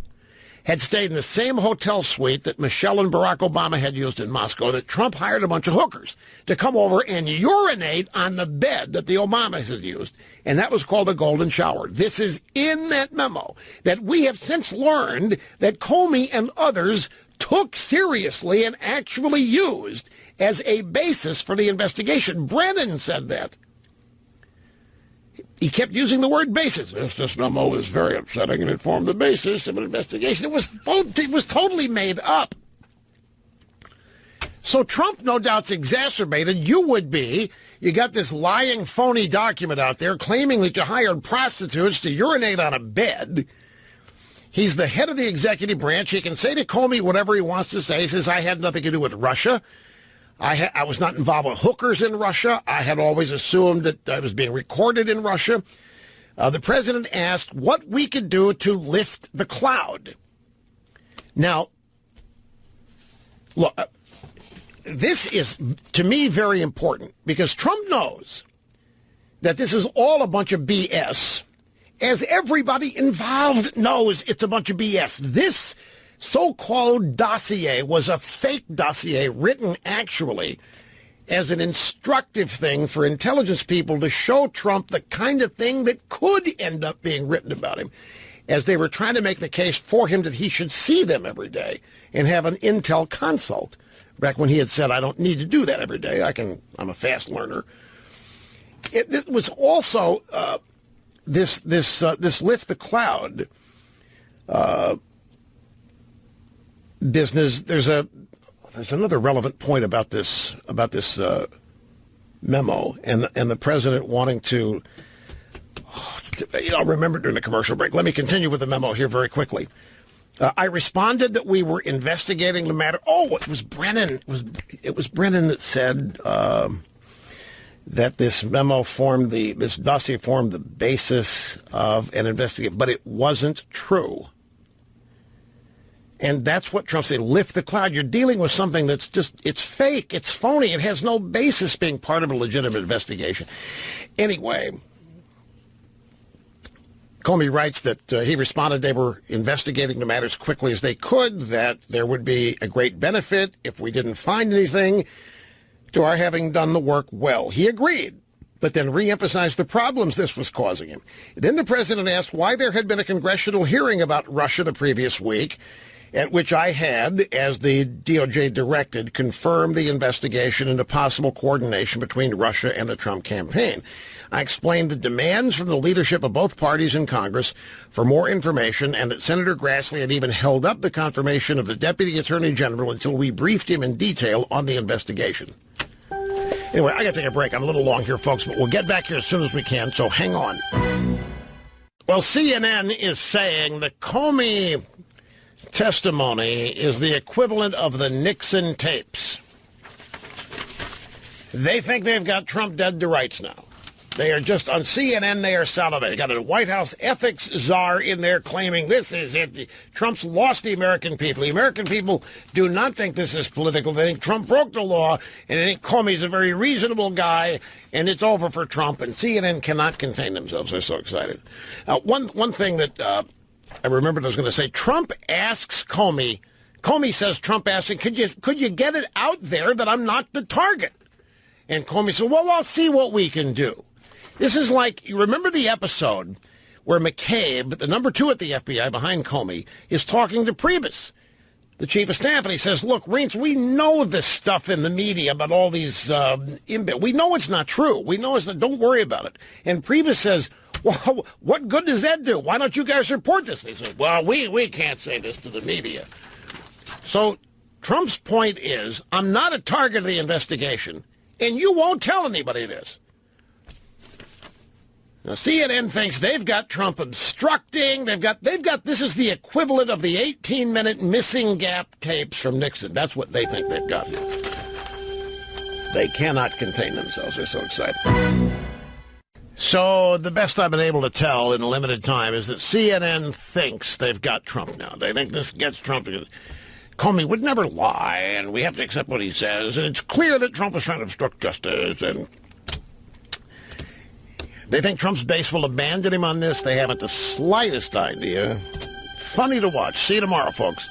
Speaker 2: had stayed in the same hotel suite that Michelle and Barack Obama had used in Moscow, that Trump hired a bunch of hookers to come over and urinate on the bed that the Obamas had used. And that was called a golden shower. This is in that memo that we have since learned that Comey and others took seriously and actually used as a basis for the investigation. Brennan said that. He kept using the word basis. This memo is very upsetting and it formed the basis of an investigation. It was totally made up. So Trump, no doubt's exacerbated. You would be. You got this lying, phony document out there claiming that you hired prostitutes to urinate on a bed. He's the head of the executive branch. He can say to Comey whatever he wants to say. He says, I had nothing to do with Russia. I was not involved with hookers in Russia. I had always assumed that I was being recorded in Russia. The president asked what we could do to lift the cloud. Now, look, this is, to me, very important because Trump knows that this is all a bunch of BS, as everybody involved knows it's a bunch of BS. This so-called dossier was a fake dossier written actually as an instructive thing for intelligence people to show Trump the kind of thing that could end up being written about him, as they were trying to make the case for him that he should see them every day and have an intel consult. Back when he had said, I don't need to do that every day. I'm a fast learner. It was also this lift the cloud business. There's another relevant point about this memo and the president wanting to. I'll remember during the commercial break. Let me continue with the memo here very quickly. I responded that we were investigating the matter. Oh, it was Brennan. It was Brennan that said that this memo this dossier formed the basis of an investigation, but it wasn't true. And that's what Trump said, lift the cloud. You're dealing with something that's it's fake, it's phony, it has no basis being part of a legitimate investigation. Anyway, Comey writes that he responded they were investigating the matter as quickly as they could, that there would be a great benefit if we didn't find anything to our having done the work well. He agreed, but then re-emphasized the problems this was causing him. Then the president asked why there had been a congressional hearing about Russia the previous week, at which I had, as the DOJ directed, confirmed the investigation into possible coordination between Russia and the Trump campaign. I explained the demands from the leadership of both parties in Congress for more information, and that Senator Grassley had even held up the confirmation of the Deputy Attorney General until we briefed him in detail on the investigation. Anyway, I got to take a break. I'm a little long here, folks, but we'll get back here as soon as we can, so hang on. Well, CNN is saying the Comey testimony is the equivalent of the Nixon tapes. They think they've got Trump dead to rights now. They are just, on CNN, they are salivating. They got a White House ethics czar in there claiming this is it. Trump's lost the American people. The American people do not think this is political. They think Trump broke the law, and they think Comey's a very reasonable guy, and it's over for Trump. And CNN cannot contain themselves. They're so excited. One thing that I remembered I was going to say, Trump asks Comey says, Trump asked him, could you get it out there that I'm not the target? And Comey said, well, I'll see what we can do. This is like, you remember the episode where McCabe, the number 2 at the FBI behind Comey, is talking to Priebus, the chief of staff, and he says, look, Reince, we know this stuff in the media about all these, we know it's not true. We know it's not, don't worry about it. And Priebus says, well, what good does that do? Why don't you guys report this? And he says, well, we can't say this to the media. So Trump's point is, I'm not a target of the investigation, and you won't tell anybody this. Now, CNN thinks they've got Trump obstructing. They've got. This is the equivalent of the 18-minute missing gap tapes from Nixon. That's what they think they've got here. They cannot contain themselves. They're so excited. So the best I've been able to tell in a limited time is that CNN thinks they've got Trump now. They think this gets Trump. Comey would never lie, and we have to accept what he says. And it's clear that Trump is trying to obstruct justice, and they think Trump's base will abandon him on this. They haven't the slightest idea. Funny to watch. See you tomorrow, folks.